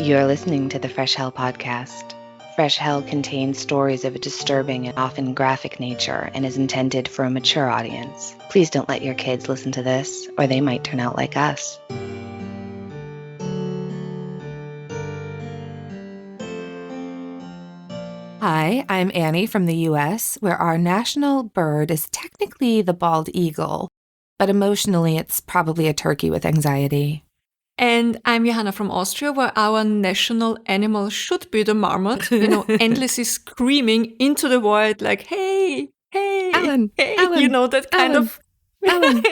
You're listening to the Fresh Hell podcast. Fresh Hell contains stories of a disturbing and often graphic nature and is intended for a mature audience. Please don't let your kids listen to this, or they might turn out like us. Hi, I'm Annie from the US, where our national bird is technically the bald eagle, but emotionally it's probably a turkey with anxiety. And I'm Johanna from Austria, where our national animal should be the marmot, endlessly screaming into the void like, hey, Alan, hey, Alan, that kind Alan, of... Alan,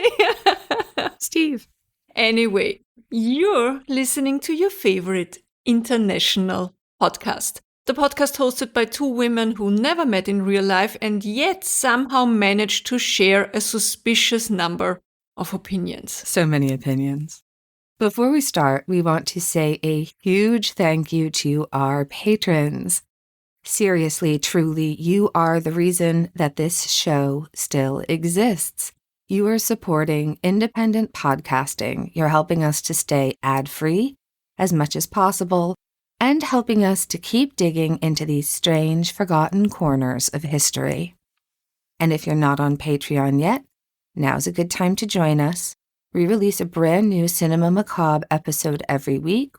Steve. Anyway, you're listening to your favorite international podcast. The podcast hosted by two women who never met in real life and yet somehow managed to share a suspicious number of opinions. So many opinions. Before we start, we want to say a huge thank you to our patrons. Seriously, truly, you are the reason that this show still exists. You are supporting independent podcasting. You're helping us to stay ad-free as much as possible and helping us to keep digging into these strange, forgotten corners of history. And if you're not on Patreon yet, now's a good time to join us. We release a brand new Cinema Macabre episode every week.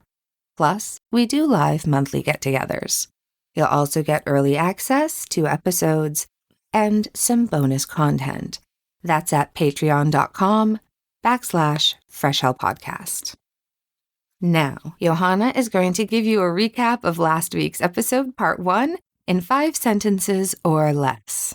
Plus, we do live monthly get-togethers. You'll also get early access to episodes and some bonus content. That's at patreon.com/freshhellpodcast. Now, Johanna is going to give you a recap of last week's episode, part 1, in 5 sentences or less.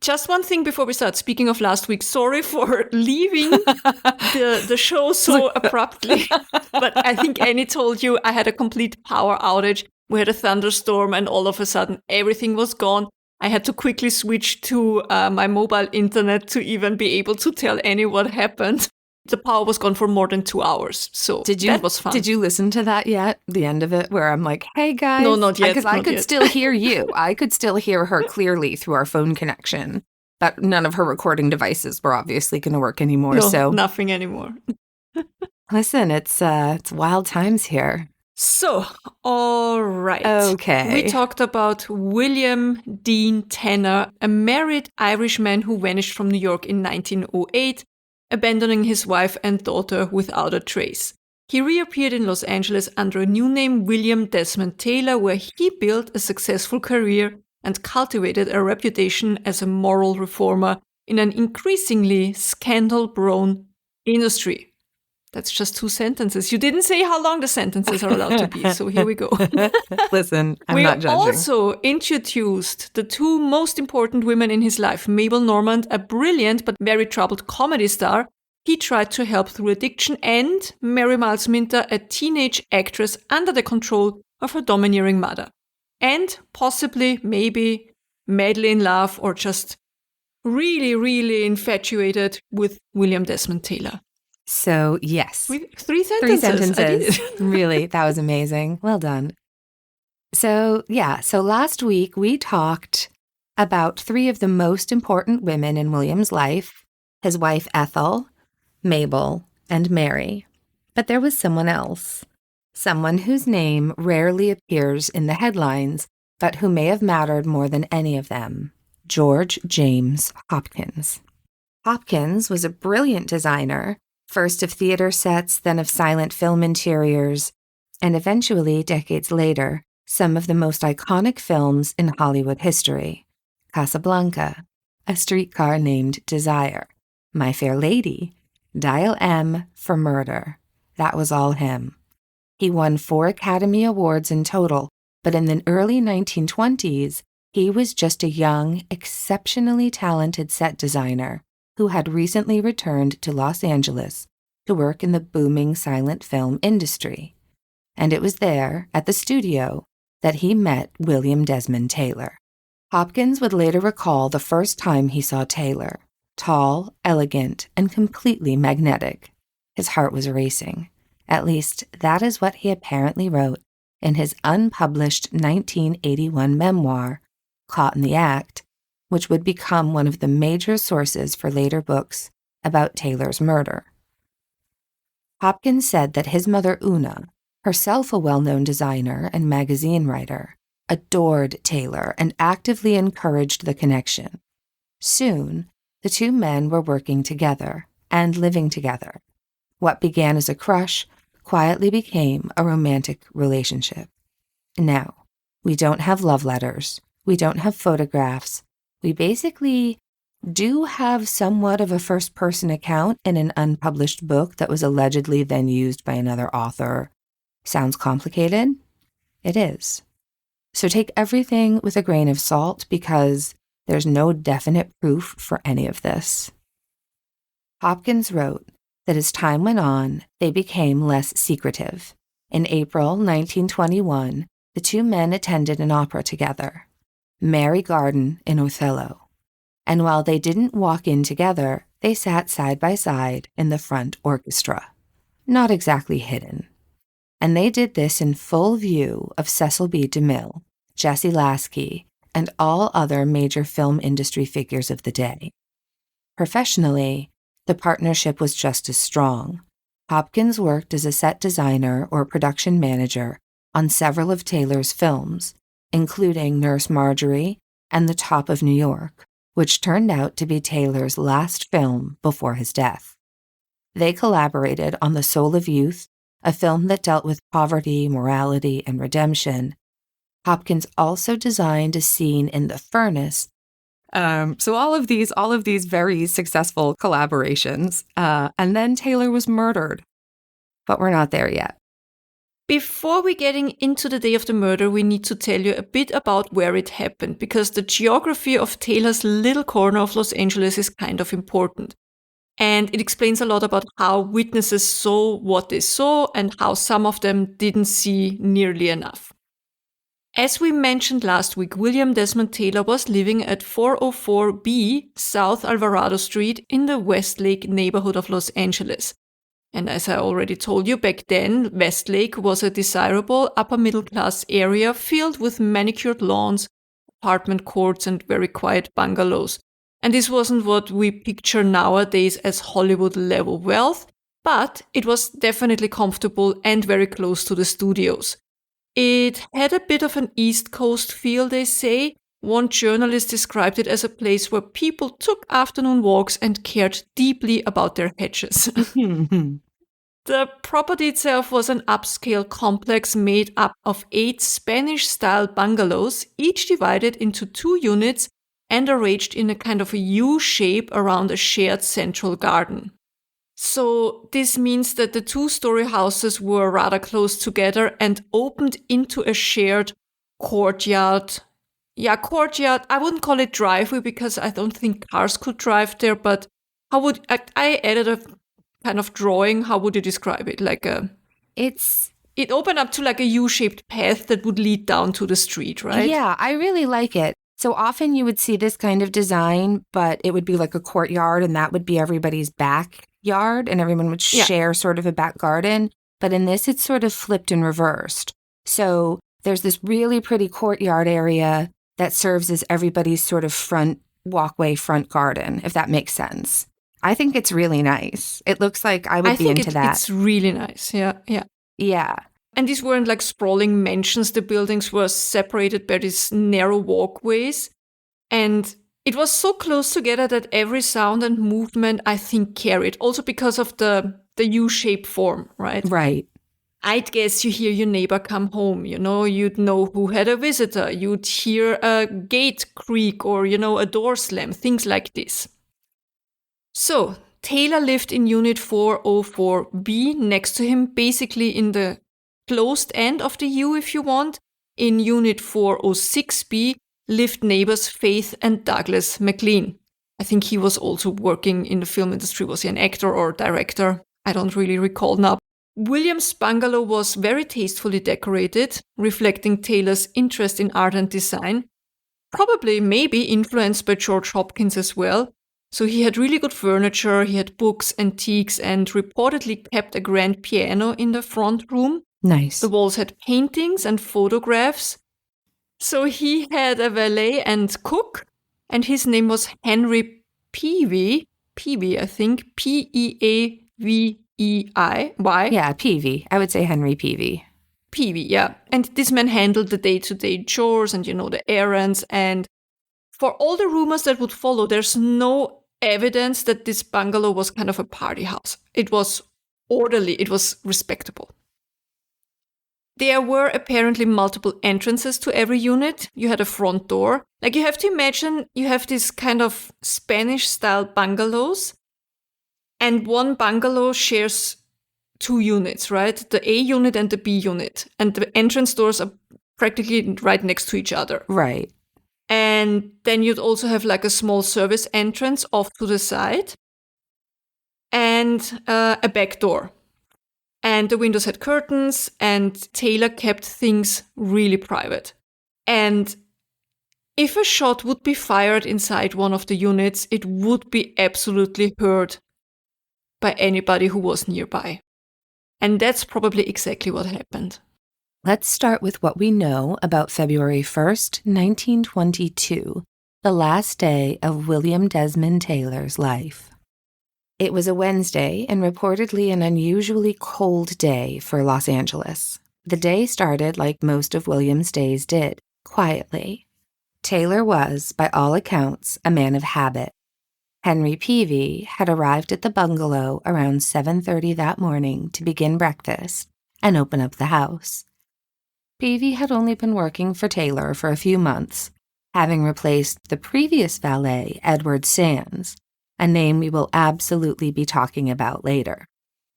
Just one thing before we start. Speaking of last week, sorry for leaving the show so abruptly. But I think Annie told you I had a complete power outage. We had a thunderstorm and all of a sudden everything was gone. I had to quickly switch to my mobile internet to even be able to tell Annie what happened. The power was gone for more than 2 hours. So that was fun. Did you listen to that yet? The end of it where I'm like, hey guys. No, not yet. Because I could still hear you. I could still hear her clearly through our phone connection. But none of her recording devices were obviously going to work anymore. No, so nothing anymore. Listen, it's wild times here. So, all right. Okay. We talked about William Dean Taylor, a married Irishman who vanished from New York in 1908, abandoning his wife and daughter without a trace. He reappeared in Los Angeles under a new name, William Desmond Taylor, where he built a successful career and cultivated a reputation as a moral reformer in an increasingly scandal-prone industry. That's just 2 sentences. You didn't say how long the sentences are allowed to be, so here we go. Listen, I'm not judging. We also introduced the 2 most important women in his life. Mabel Normand, a brilliant but very troubled comedy star. He tried to help through addiction, and Mary Miles Minter, a teenage actress under the control of her domineering mother. And possibly, maybe, madly in love or just really, really infatuated with William Desmond Taylor. So, yes. 3 sentences. 3 sentences. Really, that was amazing. Well done. So last week we talked about 3 of the most important women in William's life, his wife Ethel, Mabel, and Mary. But there was someone else. Someone whose name rarely appears in the headlines, but who may have mattered more than any of them. George James Hopkins. Hopkins was a brilliant designer, first of theater sets, then of silent film interiors, and eventually, decades later, some of the most iconic films in Hollywood history. Casablanca, A Streetcar Named Desire, My Fair Lady, Dial M for Murder. That was all him. He won 4 Academy Awards in total, but in the early 1920s, he was just a young, exceptionally talented set designer who had recently returned to Los Angeles to work in the booming silent film industry. And it was there, at the studio, that he met William Desmond Taylor. Hopkins would later recall the first time he saw Taylor, tall, elegant, and completely magnetic. His heart was racing. At least, that is what he apparently wrote in his unpublished 1981 memoir, Caught in the Act, which would become one of the major sources for later books about Taylor's murder. Hopkins said that his mother Una, herself a well-known designer and magazine writer, adored Taylor and actively encouraged the connection. Soon, the two men were working together and living together. What began as a crush quietly became a romantic relationship. Now, we don't have love letters, we don't have photographs, we basically do have somewhat of a first-person account in an unpublished book that was allegedly then used by another author. Sounds complicated? It is. So take everything with a grain of salt because there's no definite proof for any of this. Hopkins wrote that as time went on, they became less secretive. In April 1921, the two men attended an opera together, Mary Garden in Othello. And while they didn't walk in together, they sat side by side in the front orchestra. Not exactly hidden. And they did this in full view of Cecil B. DeMille, Jesse Lasky, and all other major film industry figures of the day. Professionally, the partnership was just as strong. Hopkins worked as a set designer or production manager on several of Taylor's films, including Nurse Marjorie and The Top of New York, which turned out to be Taylor's last film before his death. They collaborated on The Soul of Youth, a film that dealt with poverty, morality, and redemption. Hopkins also designed a scene in The Furnace. So all of these very successful collaborations, and then Taylor was murdered. But we're not there yet. Before we getting into the day of the murder, we need to tell you a bit about where it happened, because the geography of Taylor's little corner of Los Angeles is kind of important. And it explains a lot about how witnesses saw what they saw and how some of them didn't see nearly enough. As we mentioned last week, William Desmond Taylor was living at 404B South Alvarado Street in the Westlake neighborhood of Los Angeles. And as I already told you, back then, Westlake was a desirable upper-middle-class area filled with manicured lawns, apartment courts, and very quiet bungalows. And this wasn't what we picture nowadays as Hollywood-level wealth, but it was definitely comfortable and very close to the studios. It had a bit of an East Coast feel, they say. One journalist described it as a place where people took afternoon walks and cared deeply about their hedges. The property itself was an upscale complex made up of 8 Spanish-style bungalows, each divided into 2 units and arranged in a kind of a U shape around a shared central garden. So this means that the 2-story houses were rather close together and opened into a shared courtyard. Yeah, courtyard. I wouldn't call it driveway because I don't think cars could drive there, but I added a kind of drawing. How would you describe it? It opened up to like a U-shaped path that would lead down to the street, right? Yeah, I really like it. So often you would see this kind of design, but it would be like a courtyard and that would be everybody's backyard and everyone would share sort of a back garden. But in this, it's sort of flipped and reversed. So there's this really pretty courtyard area that serves as everybody's sort of front walkway, front garden, if that makes sense. I think it's really nice. It looks like I would be into that. It's really nice. Yeah. Yeah. And these weren't like sprawling mansions. The buildings were separated by these narrow walkways. And it was so close together that every sound and movement, I think, carried. Also because of the U-shaped form, right? Right. I'd guess you hear your neighbor come home, you'd know who had a visitor. You'd hear a gate creak or, a door slam, things like this. So Taylor lived in Unit 404B next to him, basically in the closed end of the U, if you want. In Unit 406B lived neighbors Faith and Douglas McLean. I think he was also working in the film industry. Was he an actor or director? I don't really recall now. William's bungalow was very tastefully decorated, reflecting Taylor's interest in art and design, probably maybe influenced by George Hopkins as well. So he had really good furniture, he had books, antiques, and reportedly kept a grand piano in the front room. Nice. The walls had paintings and photographs. So he had a valet and cook, and his name was Henry Peavy, I think, Peavey. Yeah, Peavy. I would say Henry Peavy. Peavy, yeah. And this man handled the day-to-day chores and, the errands. And for all the rumors that would follow, there's no evidence that this bungalow was kind of a party house. It was orderly. It was respectable. There were apparently multiple entrances to every unit. You had a front door. Like, you have to imagine you have this kind of Spanish-style bungalows, and one bungalow shares 2 units, right? The A unit and the B unit. And the entrance doors are practically right next to each other. Right. And then you'd also have like a small service entrance off to the side and a back door. And the windows had curtains, and Taylor kept things really private. And if a shot would be fired inside one of the units, it would be absolutely heard by anybody who was nearby. And that's probably exactly what happened. Let's start with what we know about February 1st, 1922, the last day of William Desmond Taylor's life. It was a Wednesday and reportedly an unusually cold day for Los Angeles. The day started like most of William's days did, quietly. Taylor was, by all accounts, a man of habit. Henry Peavy had arrived at the bungalow around 7:30 that morning to begin breakfast and open up the house. Peavy had only been working for Taylor for a few months, having replaced the previous valet, Edward Sands, a name we will absolutely be talking about later.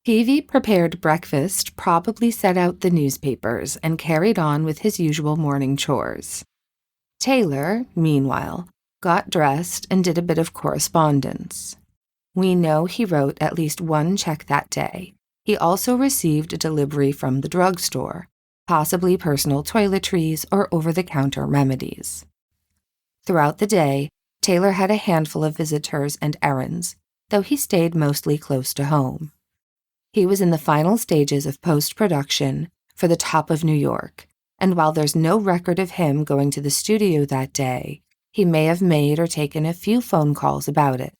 Peavy prepared breakfast, probably set out the newspapers, and carried on with his usual morning chores. Taylor, meanwhile, got dressed and did a bit of correspondence. We know he wrote at least one check that day. He also received a delivery from the drugstore, possibly personal toiletries or over-the-counter remedies. Throughout the day, Taylor had a handful of visitors and errands, though he stayed mostly close to home. He was in the final stages of post-production for The Top of New York, and while there's no record of him going to the studio that day, he may have made or taken a few phone calls about it.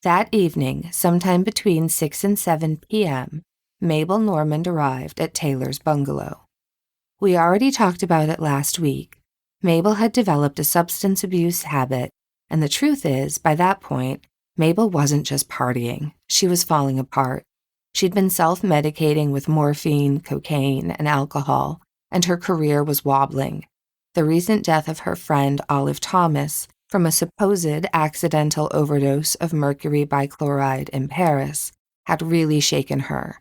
That evening, sometime between 6 and 7 p.m., Mabel Normand arrived at Taylor's bungalow. We already talked about it last week. Mabel had developed a substance abuse habit, and the truth is, by that point, Mabel wasn't just partying. She was falling apart. She'd been self-medicating with morphine, cocaine, and alcohol, and her career was wobbling. The recent death of her friend Olive Thomas from a supposed accidental overdose of mercury bichloride in Paris had really shaken her.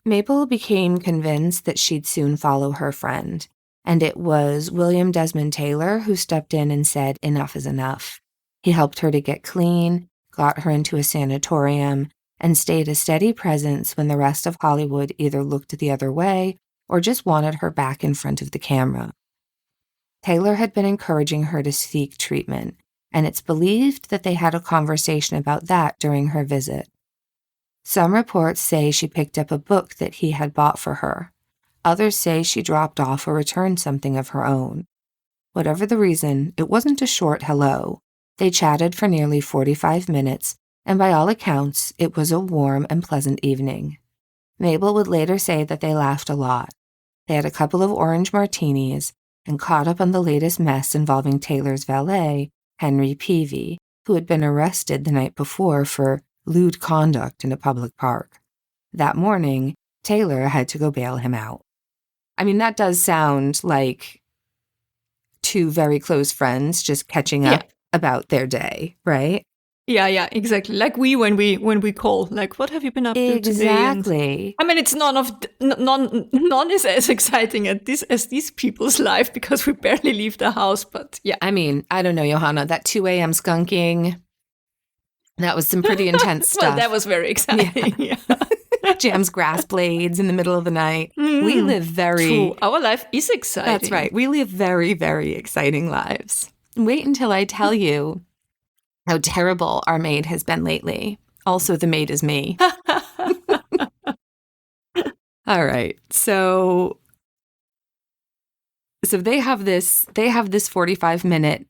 Mabel became convinced that she'd soon follow her friend, and it was William Desmond Taylor who stepped in and said enough is enough. He helped her to get clean, got her into a sanatorium, and stayed a steady presence when the rest of Hollywood either looked the other way or just wanted her back in front of the camera. Taylor had been encouraging her to seek treatment, and it's believed that they had a conversation about that during her visit. Some reports say she picked up a book that he had bought for her. Others say she dropped off or returned something of her own. Whatever the reason, it wasn't a short hello. They chatted for nearly 45 minutes, and by all accounts, it was a warm and pleasant evening. Mabel would later say that they laughed a lot. They had a couple of orange martinis and caught up on the latest mess involving Taylor's valet, Henry Peavy, who had been arrested the night before for lewd conduct in a public park. That morning, Taylor had to go bail him out. I mean, that does sound like two very close friends just catching up about their day, right? Yeah, exactly. Like when we call, like, what have you been up to today? Exactly. I mean, it's none is as exciting as these people's life because we barely leave the house. But yeah, I mean, I don't know, Johanna. That 2 a.m. skunking, that was some pretty intense stuff. Well, that was very exciting. Yeah. Jams grass blades in the middle of the night. We live very... True. Our life is exciting. That's right. We live very, very exciting lives. Wait until I tell you how terrible our maid has been lately. Also, the maid is me. All right. So they have this 45-minute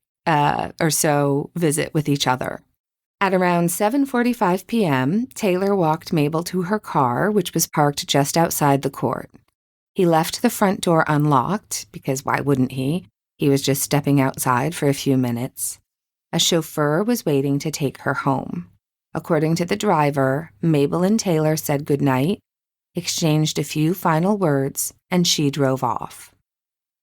or so visit with each other. At around 7:45 p.m., Taylor walked Mabel to her car, which was parked just outside the court. He left the front door unlocked, because why wouldn't he? He was just stepping outside for a few minutes. A chauffeur was waiting to take her home. According to the driver, Mabel and Taylor said goodnight, exchanged a few final words, and she drove off.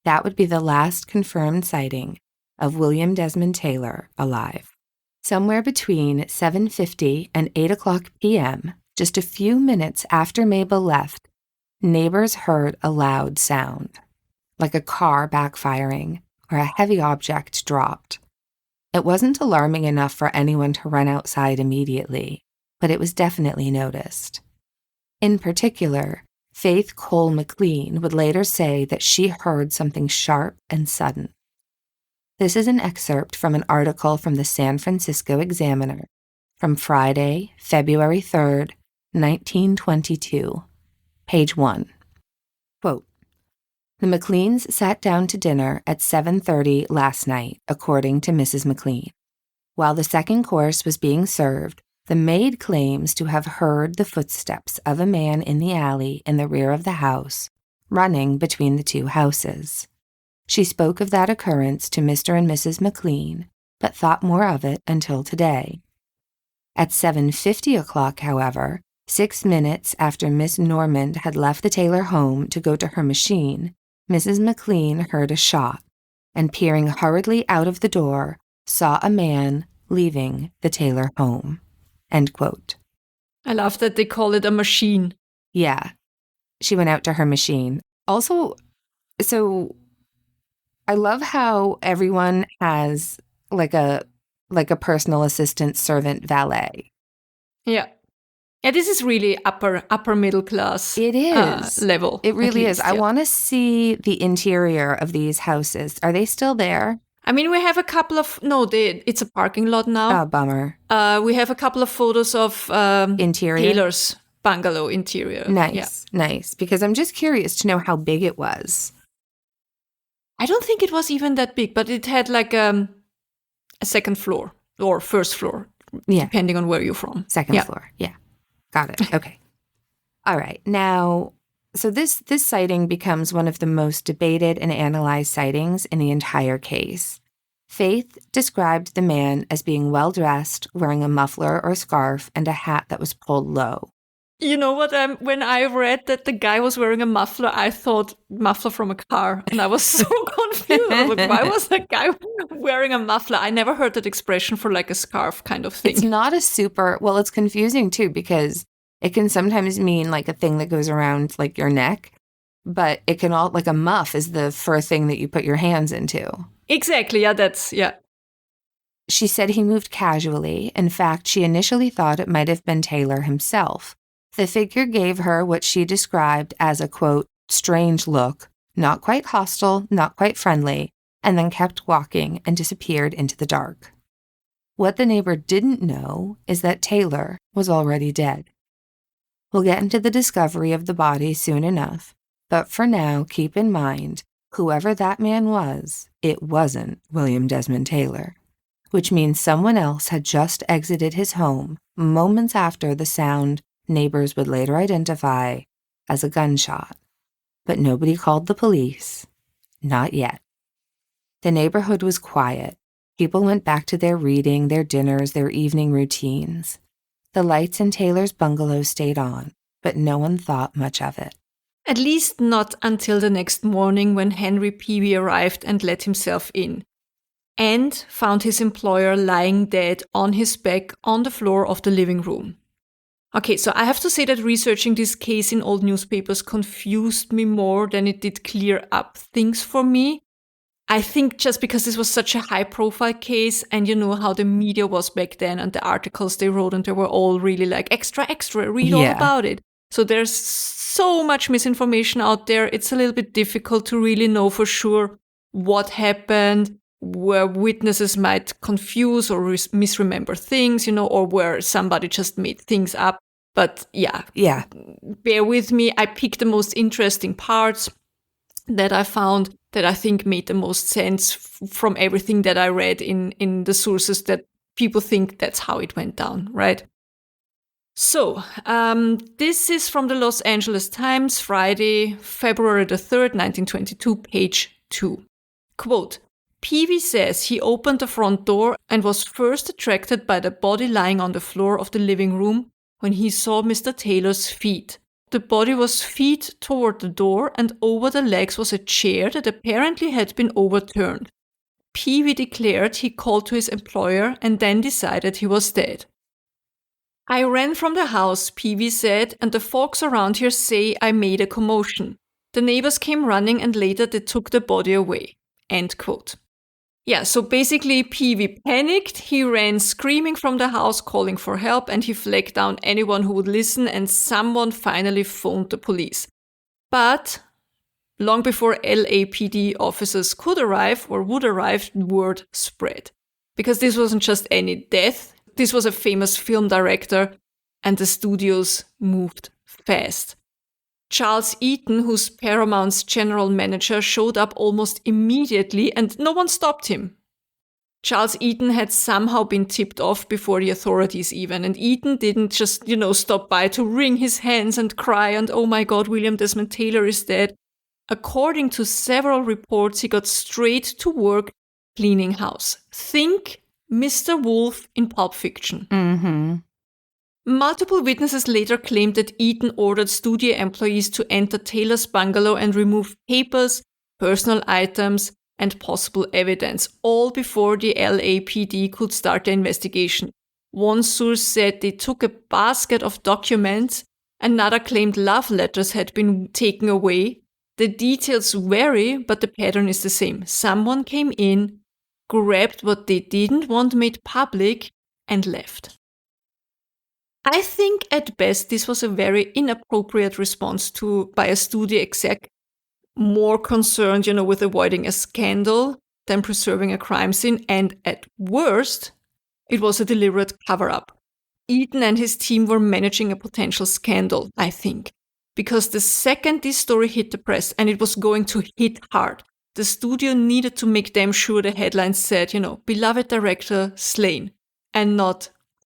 That would be the last confirmed sighting of William Desmond Taylor alive. Somewhere between 7:50 and 8 o'clock p.m., just a few minutes after Mabel left, neighbors heard a loud sound, like a car backfiring or a heavy object dropped. It wasn't alarming enough for anyone to run outside immediately, but it was definitely noticed. In particular, Faith Cole McLean would later say that she heard something sharp and sudden. This is an excerpt from an article from the San Francisco Examiner from Friday, February 3rd, 1922, page 1. Quote, "The McLeans sat down to dinner at 7:30 last night, according to Mrs. McLean. While the second course was being served, the maid claims to have heard the footsteps of a man in the alley in the rear of the house, running between the two houses. She spoke of that occurrence to Mr. and Mrs. McLean, but thought more of it until today. At 7:50 o'clock, however, 6 minutes after Miss Normand had left the Taylor home to go to her machine, Mrs. McLean heard a shot, and peering hurriedly out of the door, saw a man leaving the Taylor home." End quote. I love that they call it a machine. Yeah, she went out to her machine. Also, so I love how everyone has like a personal assistant, servant, valet. Yeah. Yeah, this is really upper middle class. It is level. It really least, is. I want to see the interior of these houses. Are they still there? I mean, we have a couple of it's a parking lot now. Oh, bummer. We have a couple of photos of Interior? Taylor's bungalow interior. Nice, nice. Because I'm just curious to know how big it was. I don't think it was even that big, but it had like a second floor or first floor, depending on where you're from. Second floor, yeah. Got it, okay. All right, now, so this sighting becomes one of the most debated and analyzed sightings in the entire case. Faith described the man as being well-dressed, wearing a muffler or scarf and a hat that was pulled low. You know what? When I read that the guy was wearing a muffler, I thought muffler from a car, and I was so confused. I was like, why was that guy wearing a muffler? I never heard that expression for like a scarf kind of thing. It's not a super, well, it's confusing too, because it can sometimes mean like a thing that goes around like your neck, but it can all, like a muff is the fur thing that you put your hands into. Exactly, yeah. She said he moved casually. In fact, she initially thought it might have been Taylor himself. The figure gave her what she described as a, quote, strange look, not quite hostile, not quite friendly, and then kept walking and disappeared into the dark. What the neighbor didn't know is that Taylor was already dead. We'll get into the discovery of the body soon enough, but for now, keep in mind, whoever that man was, it wasn't William Desmond Taylor, which means someone else had just exited his home moments after the sound neighbors would later identify as a gunshot. But nobody called the police. Not yet. The neighborhood was quiet. People went back to their reading, their dinners, their evening routines. The lights in Taylor's bungalow stayed on, but no one thought much of it. At least not until the next morning when Henry Peavy arrived and let himself in, and found his employer lying dead on his back on the floor of the living room. Okay, so I have to say that researching this case in old newspapers confused me more than it did clear up things for me. I think just because this was such a high-profile case, and you know how the media was back then and the articles they wrote, and they were all really like, extra, read all about it. So there's so much misinformation out there. It's a little bit difficult to really know for sure what happened, where witnesses might confuse or misremember things, or where somebody just made things up. But yeah, bear with me. I picked the most interesting parts that I found that I think made the most sense from everything that I read in the sources that people think that's how it went down, right? So, this is from the Los Angeles Times, Friday, February the 3rd, 1922, page 2. Quote, Peavy says he opened the front door and was first attracted by the body lying on the floor of the living room when he saw Mr. Taylor's feet. The body was feet toward the door, and over the legs was a chair that apparently had been overturned. Peavy declared he called to his employer and then decided he was dead. I ran from the house, Peavy said, and the folks around here say I made a commotion. The neighbors came running and later they took the body away. End quote. Yeah, so basically Peavy panicked, he ran screaming from the house calling for help, and he flagged down anyone who would listen, and someone finally phoned the police. But long before LAPD officers could arrive or would arrive, word spread. Because this wasn't just any death, this was a famous film director, and the studios moved fast. Charles Eaton, who's Paramount's general manager, showed up almost immediately and no one stopped him. Charles Eaton had somehow been tipped off before the authorities even, and Eaton didn't just, stop by to wring his hands and cry and, oh my God, William Desmond Taylor is dead. According to several reports, he got straight to work cleaning house. Think Mr. Wolf in Pulp Fiction. Mm-hmm. Multiple witnesses later claimed that Eaton ordered studio employees to enter Taylor's bungalow and remove papers, personal items, and possible evidence, all before the LAPD could start the investigation. One source said they took a basket of documents, another claimed love letters had been taken away. The details vary, but the pattern is the same. Someone came in, grabbed what they didn't want made public, and left. I think at best this was a very inappropriate response by a studio exec, more concerned, with avoiding a scandal than preserving a crime scene, and at worst, it was a deliberate cover-up. Eaton and his team were managing a potential scandal, I think, because the second this story hit the press, and it was going to hit hard, the studio needed to make damn sure the headlines said, beloved director slain, and not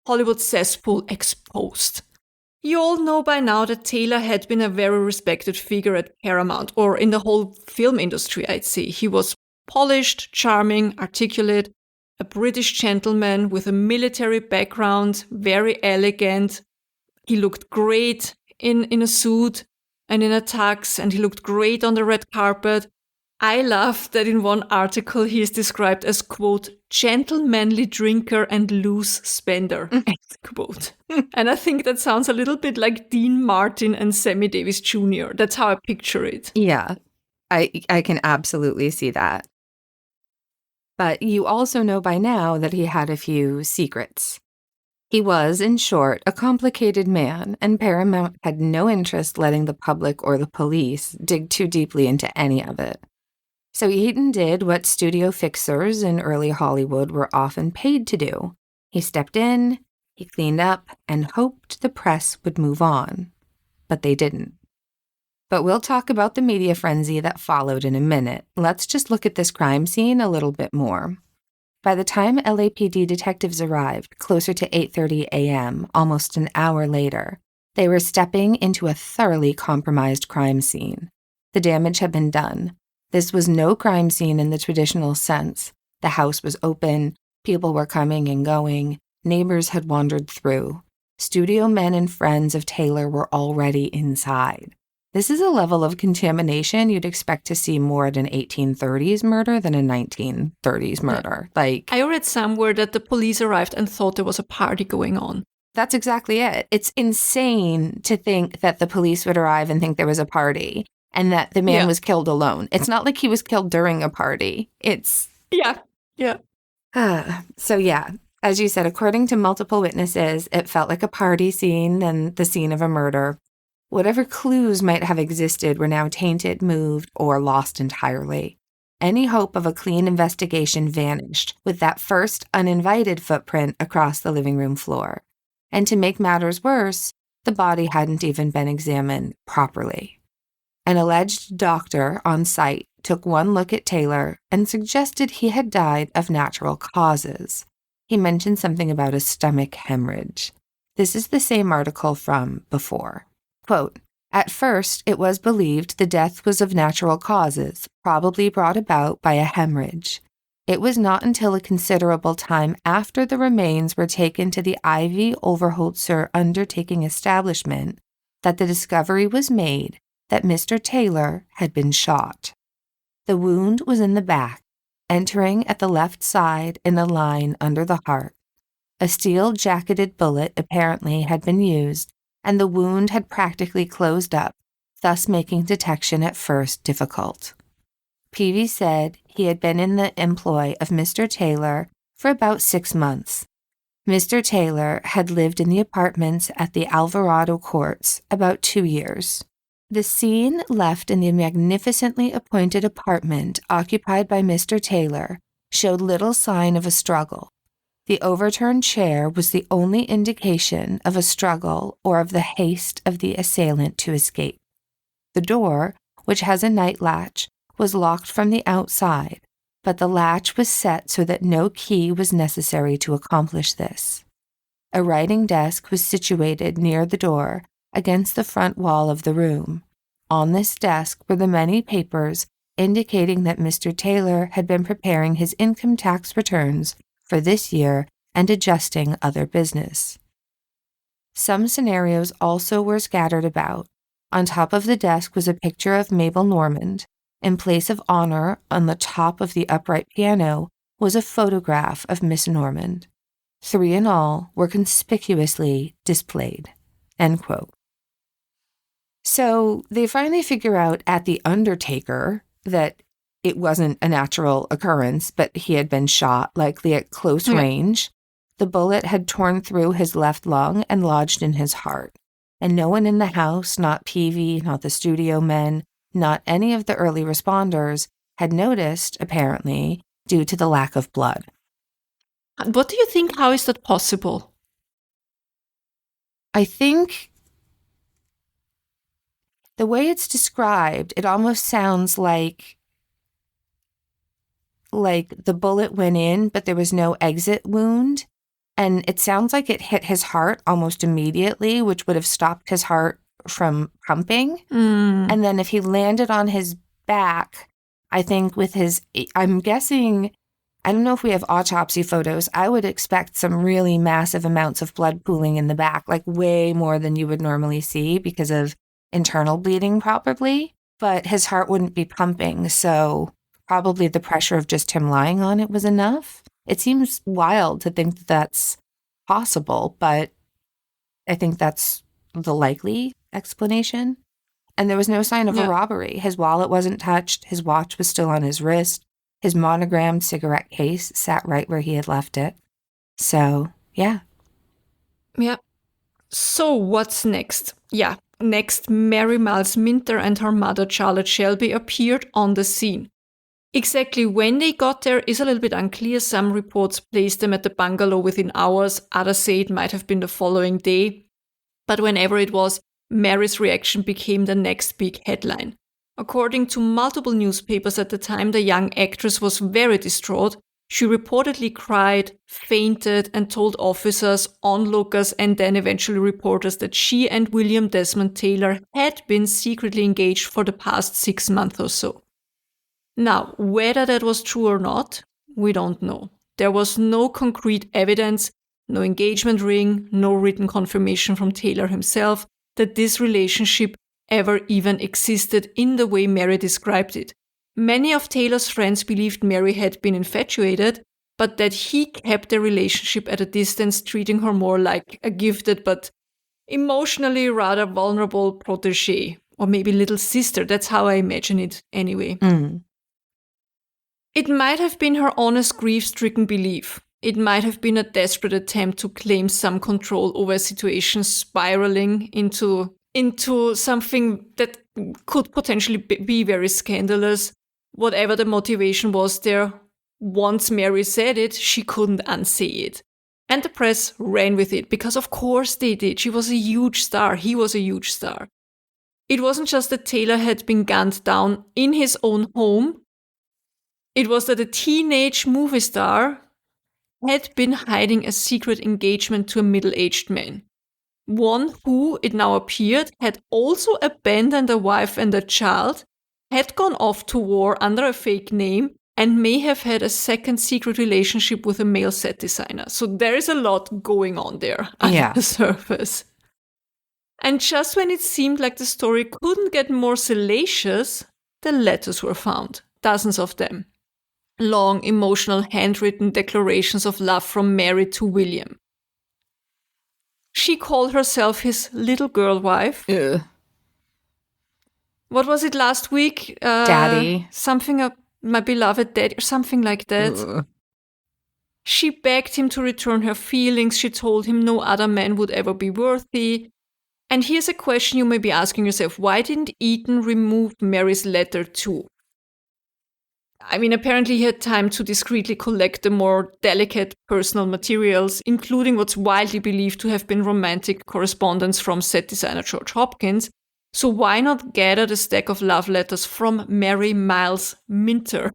Hollywood cesspool exposed. You all know by now that Taylor had been a very respected figure at Paramount, or in the whole film industry, I'd say. He was polished, charming, articulate, a British gentleman with a military background, very elegant. He looked great in a suit and in a tux, and he looked great on the red carpet. I love that in one article he is described as, quote, gentlemanly drinker and loose spender, end quote. And I think that sounds a little bit like Dean Martin and Sammy Davis Jr. That's how I picture it. Yeah, I can absolutely see that. But you also know by now that he had a few secrets. He was, in short, a complicated man, and Paramount had no interest letting the public or the police dig too deeply into any of it. So Eaton did what studio fixers in early Hollywood were often paid to do. He stepped in, he cleaned up, and hoped the press would move on. But they didn't. But we'll talk about the media frenzy that followed in a minute. Let's just look at this crime scene a little bit more. By the time LAPD detectives arrived, closer to 8:30 a.m., almost an hour later, they were stepping into a thoroughly compromised crime scene. The damage had been done. This was no crime scene in the traditional sense. The house was open, people were coming and going, neighbors had wandered through. Studio men and friends of Taylor were already inside. This is a level of contamination you'd expect to see more at an 1830s murder than a 1930s murder. I read somewhere that the police arrived and thought there was a party going on. That's exactly it. It's insane to think that the police would arrive and think there was a party. And that the man was killed alone. It's not like he was killed during a party. It's... Yeah. So yeah, as you said, according to multiple witnesses, it felt like a party scene than the scene of a murder. Whatever clues might have existed were now tainted, moved, or lost entirely. Any hope of a clean investigation vanished with that first uninvited footprint across the living room floor. And to make matters worse, the body hadn't even been examined properly. An alleged doctor on site took one look at Taylor and suggested he had died of natural causes. He mentioned something about a stomach hemorrhage. This is the same article from before. Quote, "At first, it was believed the death was of natural causes, probably brought about by a hemorrhage. It was not until a considerable time after the remains were taken to the Ivy Overholtzer Undertaking Establishment that the discovery was made that Mr. Taylor had been shot. The wound was in the back, entering at the left side in a line under the heart. A steel-jacketed bullet apparently had been used, and the wound had practically closed up, thus making detection at first difficult." Peavy said he had been in the employ of Mr. Taylor for about 6 months. Mr. Taylor had lived in the apartments at the Alvarado Courts about 2 years. The scene left in the magnificently appointed apartment occupied by Mr. Taylor showed little sign of a struggle. The overturned chair was the only indication of a struggle or of the haste of the assailant to escape. The door, which has a night latch, was locked from the outside, but the latch was set so that no key was necessary to accomplish this. A writing desk was situated near the door against the front wall of the room. On this desk were the many papers indicating that Mr. Taylor had been preparing his income tax returns for this year and adjusting other business. Some scenarios also were scattered about. On top of the desk was a picture of Mabel Normand. In place of honor, on the top of the upright piano, was a photograph of Miss Normand. 3 in all were conspicuously displayed." End quote. So they finally figure out at the undertaker that it wasn't a natural occurrence, but he had been shot, likely at close range. The bullet had torn through his left lung and lodged in his heart. And no one in the house, not Peavy, not the studio men, not any of the early responders, had noticed, apparently, due to the lack of blood. What do you think? How is that possible? I think the way it's described, it almost sounds like the bullet went in, but there was no exit wound. And it sounds like it hit his heart almost immediately, which would have stopped his heart from pumping. And then if he landed on his back, I think I'm guessing, I don't know if we have autopsy photos. I would expect some really massive amounts of blood pooling in the back, like way more than you would normally see because of internal bleeding probably. But his heart wouldn't be pumping, so probably the pressure of just him lying on it was enough. It seems wild to think that that's possible, but I think that's the likely explanation. And there was no sign of a robbery. His wallet wasn't touched. His watch was still on his wrist. His monogrammed cigarette case sat right where he had left it. So, yeah. Yeah. So what's next? Next, Mary Miles Minter and her mother Charlotte Shelby appeared on the scene. Exactly when they got there is a little bit unclear. Some reports placed them at the bungalow within hours. Others say it might have been the following day. But whenever it was, Mary's reaction became the next big headline. According to multiple newspapers at the time, the young actress was very distraught. She reportedly cried, fainted, and told officers, onlookers, and then eventually reporters that she and William Desmond Taylor had been secretly engaged for the past 6 months or so. Now, whether that was true or not, we don't know. There was no concrete evidence, no engagement ring, no written confirmation from Taylor himself that this relationship ever even existed in the way Mary described it. Many of Taylor's friends believed Mary had been infatuated, but that he kept their relationship at a distance, treating her more like a gifted but emotionally rather vulnerable protégé, or maybe little sister. That's how I imagine it anyway. It might have been her honest grief-stricken belief. It might have been a desperate attempt to claim some control over a situation spiraling into something that could potentially be very scandalous. Whatever the motivation was there, once Mary said it, she couldn't unsay it. And the press ran with it, because of course they did. She was a huge star. He was a huge star. It wasn't just that Taylor had been gunned down in his own home. It was that a teenage movie star had been hiding a secret engagement to a middle-aged man. one who, it now appeared, had also abandoned a wife and a child, had gone off to war under a fake name, and may have had a second secret relationship with a male set designer. So there is a lot going on there under the surface. And just when it seemed like the story couldn't get more salacious, the letters were found, dozens of them. Long, emotional, handwritten declarations of love from Mary to William. She called herself his little girl wife. Ugh. What was it last week? Daddy. Something of my beloved daddy, or something like that. Ugh. She begged him to return her feelings. She told him no other man would ever be worthy. And here's a question you may be asking yourself. Why didn't Eaton remove Mary's letter too? I mean, apparently he had time to discreetly collect the more delicate personal materials, including what's widely believed to have been romantic correspondence from set designer George Hopkins. So why not gather the stack of love letters from Mary Miles Minter?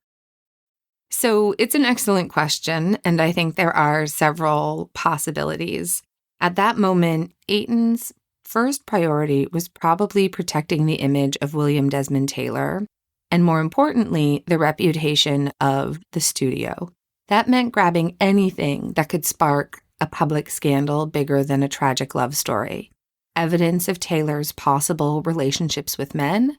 So it's an excellent question, and I think there are several possibilities. At that moment, Eaton's first priority was probably protecting the image of William Desmond Taylor, and more importantly, the reputation of the studio. That meant grabbing anything that could spark a public scandal bigger than a tragic love story. Evidence of Taylor's possible relationships with men?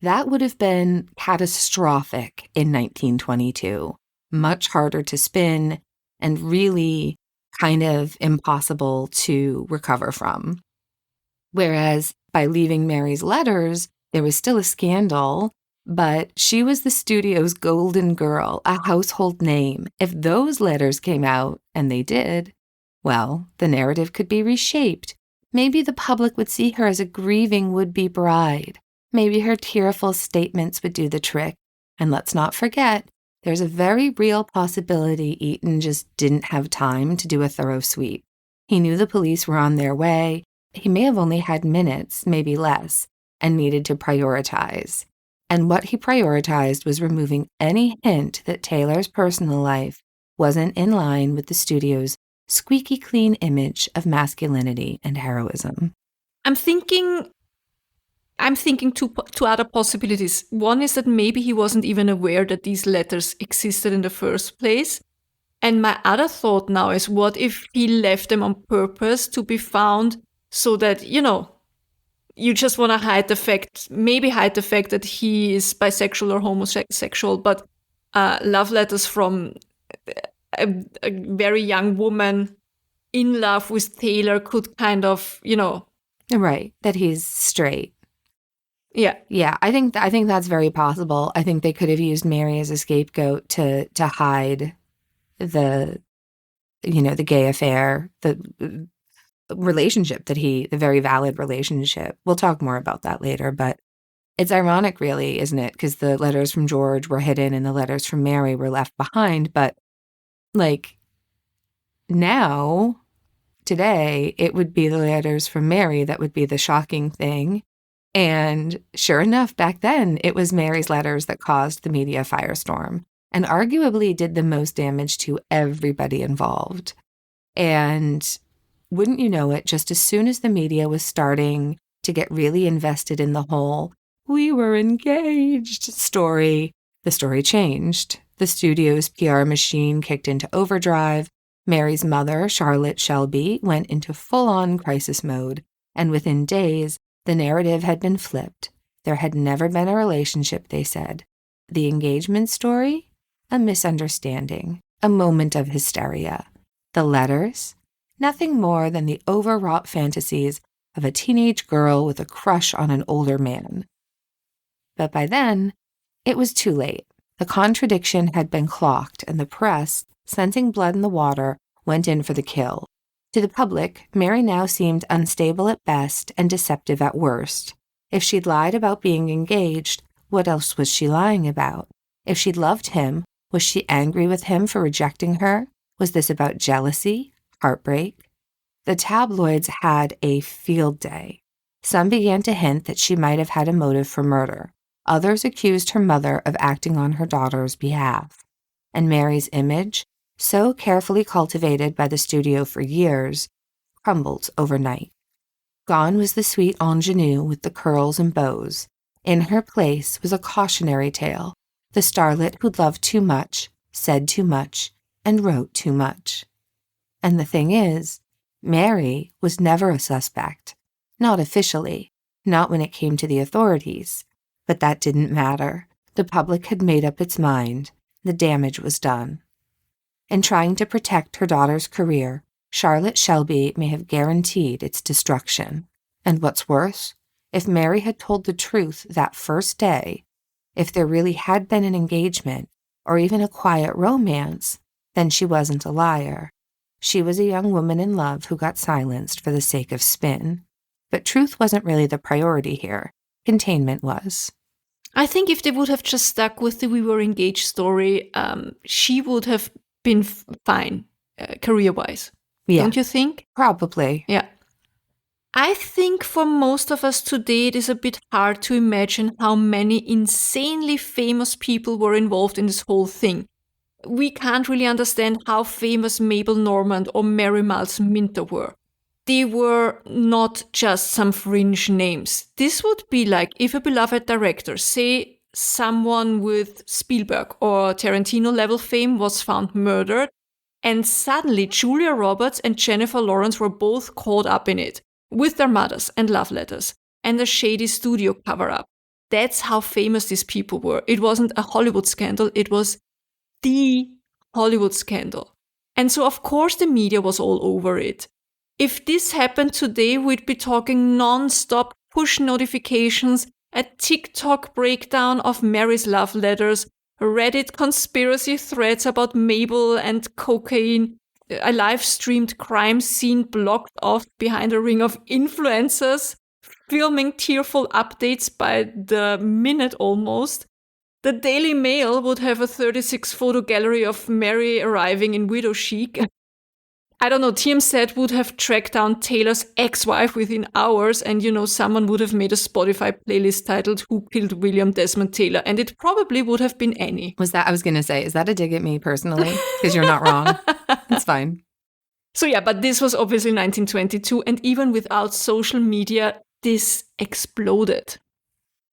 That would have been catastrophic in 1922. Much harder to spin and really kind of impossible to recover from. Whereas by leaving Mary's letters, there was still a scandal, but she was the studio's golden girl, a household name. If those letters came out, and they did, well, the narrative could be reshaped. Maybe the public would see her as a grieving would-be bride. Maybe her tearful statements would do the trick. And let's not forget, there's a very real possibility Eaton just didn't have time to do a thorough sweep. He knew the police were on their way. He may have only had minutes, maybe less, and needed to prioritize. And what he prioritized was removing any hint that Taylor's personal life wasn't in line with the studio's squeaky clean image of masculinity and heroism. I'm thinking two other possibilities. One is that maybe he wasn't even aware that these letters existed in the first place. And my other thought now is, what if he left them on purpose to be found so that, you just want to hide the fact that he is bisexual or homosexual, but love letters from a very young woman in love with Taylor could kind of, Right, that he's straight. Yeah. Yeah, I think that's very possible. I think they could have used Mary as a scapegoat to hide the gay affair, the relationship the very valid relationship. We'll talk more about that later, but it's ironic, really, isn't it? Because the letters from George were hidden and the letters from Mary were left behind. But now, today, it would be the letters from Mary that would be the shocking thing. And sure enough, back then, it was Mary's letters that caused the media firestorm and arguably did the most damage to everybody involved. And wouldn't you know it, just as soon as the media was starting to get really invested in the whole "we were engaged" story, the story changed. The studio's PR machine kicked into overdrive. Mary's mother, Charlotte Shelby, went into full-on crisis mode. And within days, the narrative had been flipped. There had never been a relationship, they said. The engagement story? A misunderstanding. A moment of hysteria. The letters? Nothing more than the overwrought fantasies of a teenage girl with a crush on an older man. But by then, it was too late. The contradiction had been clocked, and the press, sensing blood in the water, went in for the kill. To the public, Mary now seemed unstable at best and deceptive at worst. If she'd lied about being engaged, what else was she lying about? If she'd loved him, was she angry with him for rejecting her? Was this about jealousy? Heartbreak? The tabloids had a field day. Some began to hint that she might have had a motive for murder. Others accused her mother of acting on her daughter's behalf. And Mary's image, so carefully cultivated by the studio for years, crumbled overnight. Gone was the sweet ingenue with the curls and bows. In her place was a cautionary tale, the starlet who'd loved too much, said too much, and wrote too much. And the thing is, Mary was never a suspect. Not officially, not when it came to the authorities. But that didn't matter. The public had made up its mind. The damage was done. In trying to protect her daughter's career, Charlotte Shelby may have guaranteed its destruction. And what's worse, if Mary had told the truth that first day, if there really had been an engagement, or even a quiet romance, then she wasn't a liar. She was a young woman in love who got silenced for the sake of spin. But truth wasn't really the priority here. Containment was. I think if they would have just stuck with the "we were engaged" story, she would have been fine, career-wise. Yeah. Don't you think? Probably. Yeah. I think for most of us today, it is a bit hard to imagine how many insanely famous people were involved in this whole thing. We can't really understand how famous Mabel Normand or Mary Miles Minter were. They were not just some fringe names. This would be like if a beloved director, say someone with Spielberg or Tarantino level fame, was found murdered, and suddenly Julia Roberts and Jennifer Lawrence were both caught up in it, with their mothers and love letters, and a shady studio cover-up. That's how famous these people were. It wasn't a Hollywood scandal, it was the Hollywood scandal. And so of course the media was all over it. If this happened today, we'd be talking non-stop push notifications, a TikTok breakdown of Mary's love letters, Reddit conspiracy threads about Mabel and cocaine, a live-streamed crime scene blocked off behind a ring of influencers, filming tearful updates by the minute almost. The Daily Mail would have a 36-photo gallery of Mary arriving in widow chic. I don't know, TMZ would have tracked down Taylor's ex-wife within hours, and someone would have made a Spotify playlist titled "Who Killed William Desmond Taylor?" And it probably would have been Annie. I was going to say, is that a dig at me personally? Because you're not wrong. It's fine. So yeah, but this was obviously 1922, and even without social media, this exploded.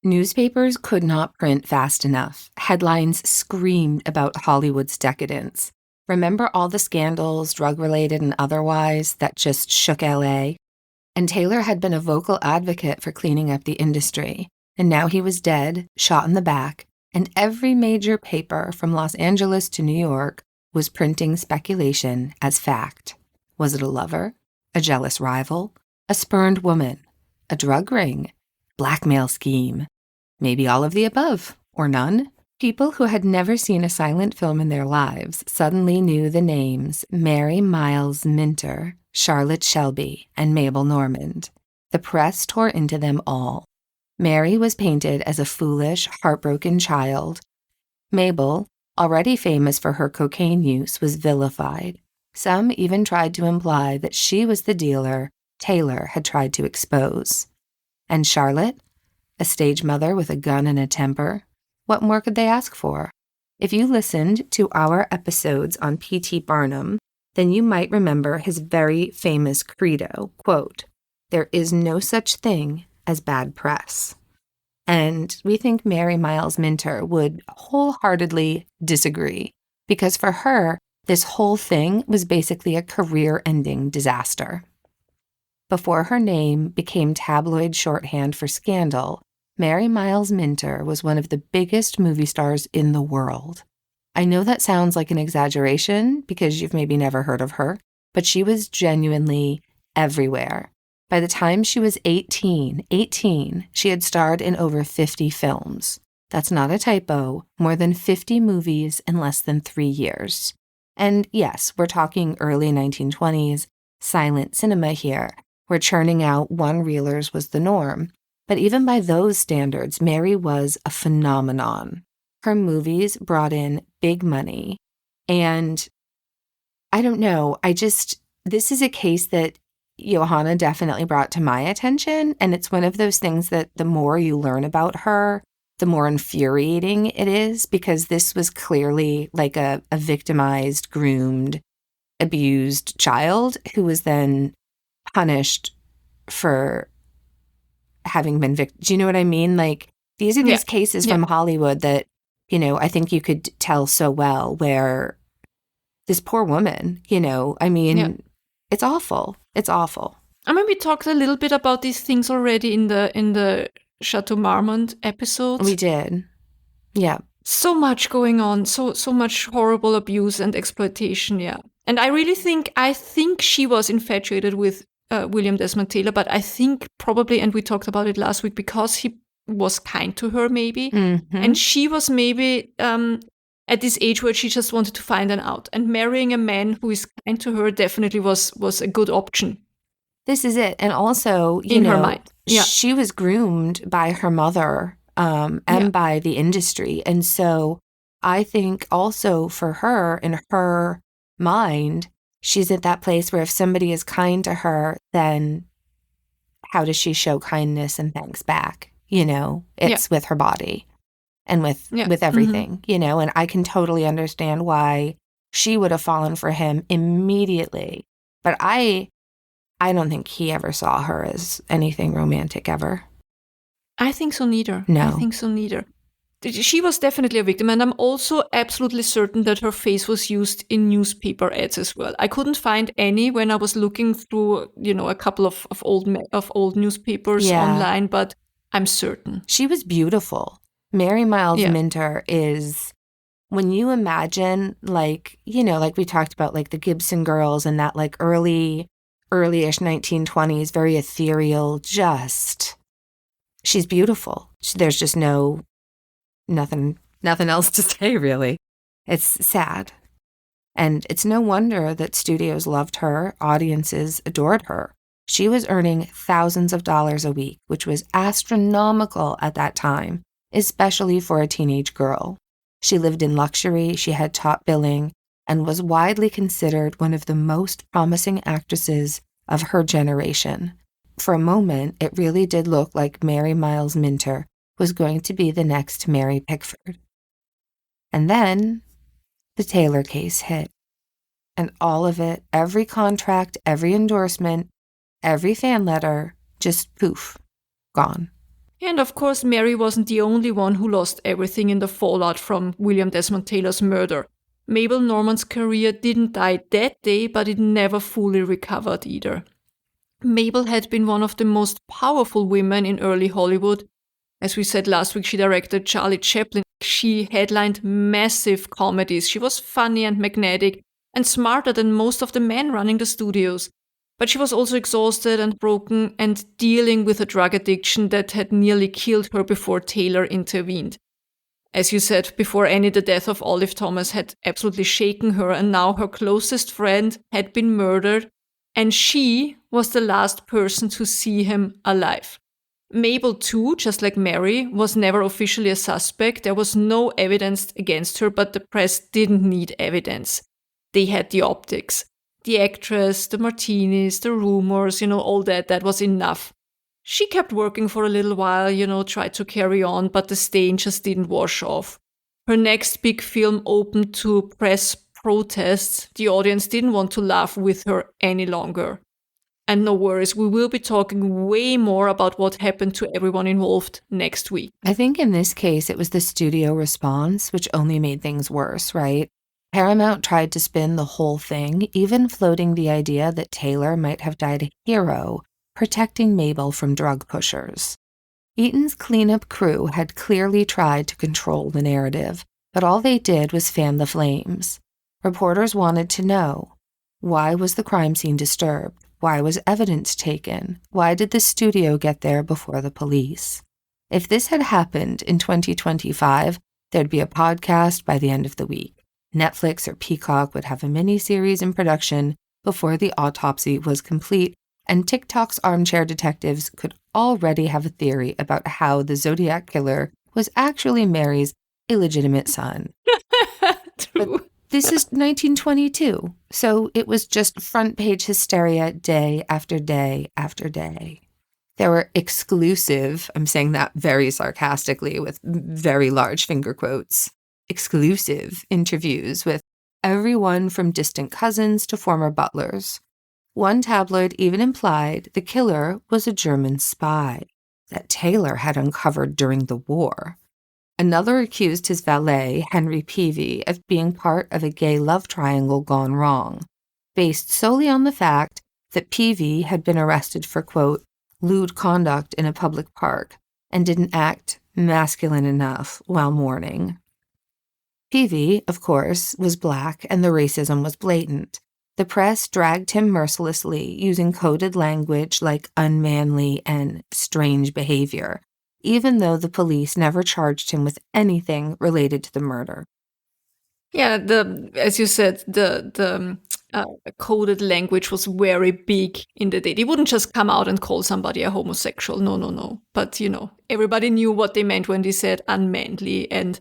Newspapers could not print fast enough. Headlines screamed about Hollywood's decadence. Remember all the scandals, drug-related and otherwise, that just shook LA? And Taylor had been a vocal advocate for cleaning up the industry. And now he was dead, shot in the back, and every major paper from Los Angeles to New York was printing speculation as fact. Was it a lover? A jealous rival? A spurned woman? A drug ring? Blackmail scheme? Maybe all of the above, or none? People who had never seen a silent film in their lives suddenly knew the names Mary Miles Minter, Charlotte Shelby, and Mabel Normand. The press tore into them all. Mary was painted as a foolish, heartbroken child. Mabel, already famous for her cocaine use, was vilified. Some even tried to imply that she was the dealer Taylor had tried to expose. And Charlotte, a stage mother with a gun and a temper, what more could they ask for? If you listened to our episodes on P.T. Barnum, then you might remember his very famous credo, quote, "There is no such thing as bad press." And we think Mary Miles Minter would wholeheartedly disagree, because for her, this whole thing was basically a career-ending disaster. Before her name became tabloid shorthand for scandal, Mary Miles Minter was one of the biggest movie stars in the world. I know that sounds like an exaggeration because you've maybe never heard of her, but she was genuinely everywhere. By the time she was 18, she had starred in over 50 films. That's not a typo, more than 50 movies in less than 3 years. And yes, we're talking early 1920s, silent cinema here, where churning out one-reelers was the norm. But even by those standards, Mary was a phenomenon. Her movies brought in big money. And I don't know, this is a case that Johanna definitely brought to my attention. And it's one of those things that the more you learn about her, the more infuriating it is, because this was clearly like a victimized, groomed, abused child who was then punished for having been victim. Do you know what I mean? Like, these are these cases from Hollywood that, you know, I think you could tell so well, where this poor woman, you know, I mean, it's awful. It's awful. I mean, we talked a little bit about these things already in the Chateau Marmont episode. We did. Yeah. So much going on, so much horrible abuse and exploitation, And I really think she was infatuated with William Desmond Taylor, but I think probably, and we talked about it last week, because he was kind to her maybe, and she was maybe at this age where she just wanted to find an out, and marrying a man who is kind to her definitely was a good option. This is it. And also, you know, her mind. She was groomed by her mother and by the industry. And so I think also for her, in her mind, she's at that place where if somebody is kind to her, then how does she show kindness and thanks back? You know, it's with her body and with everything, you know, and I can totally understand why she would have fallen for him immediately. But I don't think he ever saw her as anything romantic ever. I think so neither. No. I think so neither. She was definitely a victim, and I'm also absolutely certain that her face was used in newspaper ads as well. I couldn't find any when I was looking through, you know, a couple of old newspapers online, but I'm certain. She was beautiful. Mary Miles Minter is, when you imagine, like, you know, like we talked about, like the Gibson Girls and that like early-ish 1920s, very ethereal, she's beautiful. There's just nothing else to say, really. It's sad. And it's no wonder that studios loved her, audiences adored her. She was earning thousands of dollars a week, which was astronomical at that time, especially for a teenage girl. She lived in luxury, she had top billing, and was widely considered one of the most promising actresses of her generation. For a moment, it really did look like Mary Miles Minter was going to be the next Mary Pickford. And then the Taylor case hit. And all of it, every contract, every endorsement, every fan letter, just poof, gone. And of course, Mary wasn't the only one who lost everything in the fallout from William Desmond Taylor's murder. Mabel Normand's career didn't die that day, but it never fully recovered either. Mabel had been one of the most powerful women in early Hollywood. As we said last week, she directed Charlie Chaplin. She headlined massive comedies. She was funny and magnetic and smarter than most of the men running the studios. But she was also exhausted and broken and dealing with a drug addiction that had nearly killed her before Taylor intervened. As you said before, Annie, the death of Olive Thomas had absolutely shaken her, and now her closest friend had been murdered, and she was the last person to see him alive. Mabel, too, just like Mary, was never officially a suspect. There was no evidence against her, but the press didn't need evidence. They had the optics. The actress, the martinis, the rumors, all that was enough. She kept working for a little while, tried to carry on, but the stain just didn't wash off. Her next big film opened to press protests. The audience didn't want to laugh with her any longer. And no worries, we will be talking way more about what happened to everyone involved next week. I think in this case, it was the studio response, which only made things worse, right? Paramount tried to spin the whole thing, even floating the idea that Taylor might have died a hero, protecting Mabel from drug pushers. Eaton's cleanup crew had clearly tried to control the narrative, but all they did was fan the flames. Reporters wanted to know, why was the crime scene disturbed? Why was evidence taken? Why did the studio get there before the police? If this had happened in 2025, there'd be a podcast by the end of the week. Netflix or Peacock would have a miniseries in production before the autopsy was complete, and TikTok's armchair detectives could already have a theory about how the Zodiac killer was actually Mary's illegitimate son. True. This is 1922, so it was just front-page hysteria day after day after day. There were exclusive, I'm saying that very sarcastically with very large finger quotes, exclusive interviews with everyone from distant cousins to former butlers. One tabloid even implied the killer was a German spy that Taylor had uncovered during the war. Another accused his valet, Henry Peavy, of being part of a gay love triangle gone wrong, based solely on the fact that Peavy had been arrested for, quote, lewd conduct in a public park and didn't act masculine enough while mourning. Peavy, of course, was black and the racism was blatant. The press dragged him mercilessly, using coded language like unmanly and strange behavior, even though the police never charged him with anything related to the murder. Yeah, as you said, the coded language was very big in the day. They wouldn't just come out and call somebody a homosexual. No. But, everybody knew what they meant when they said unmanly and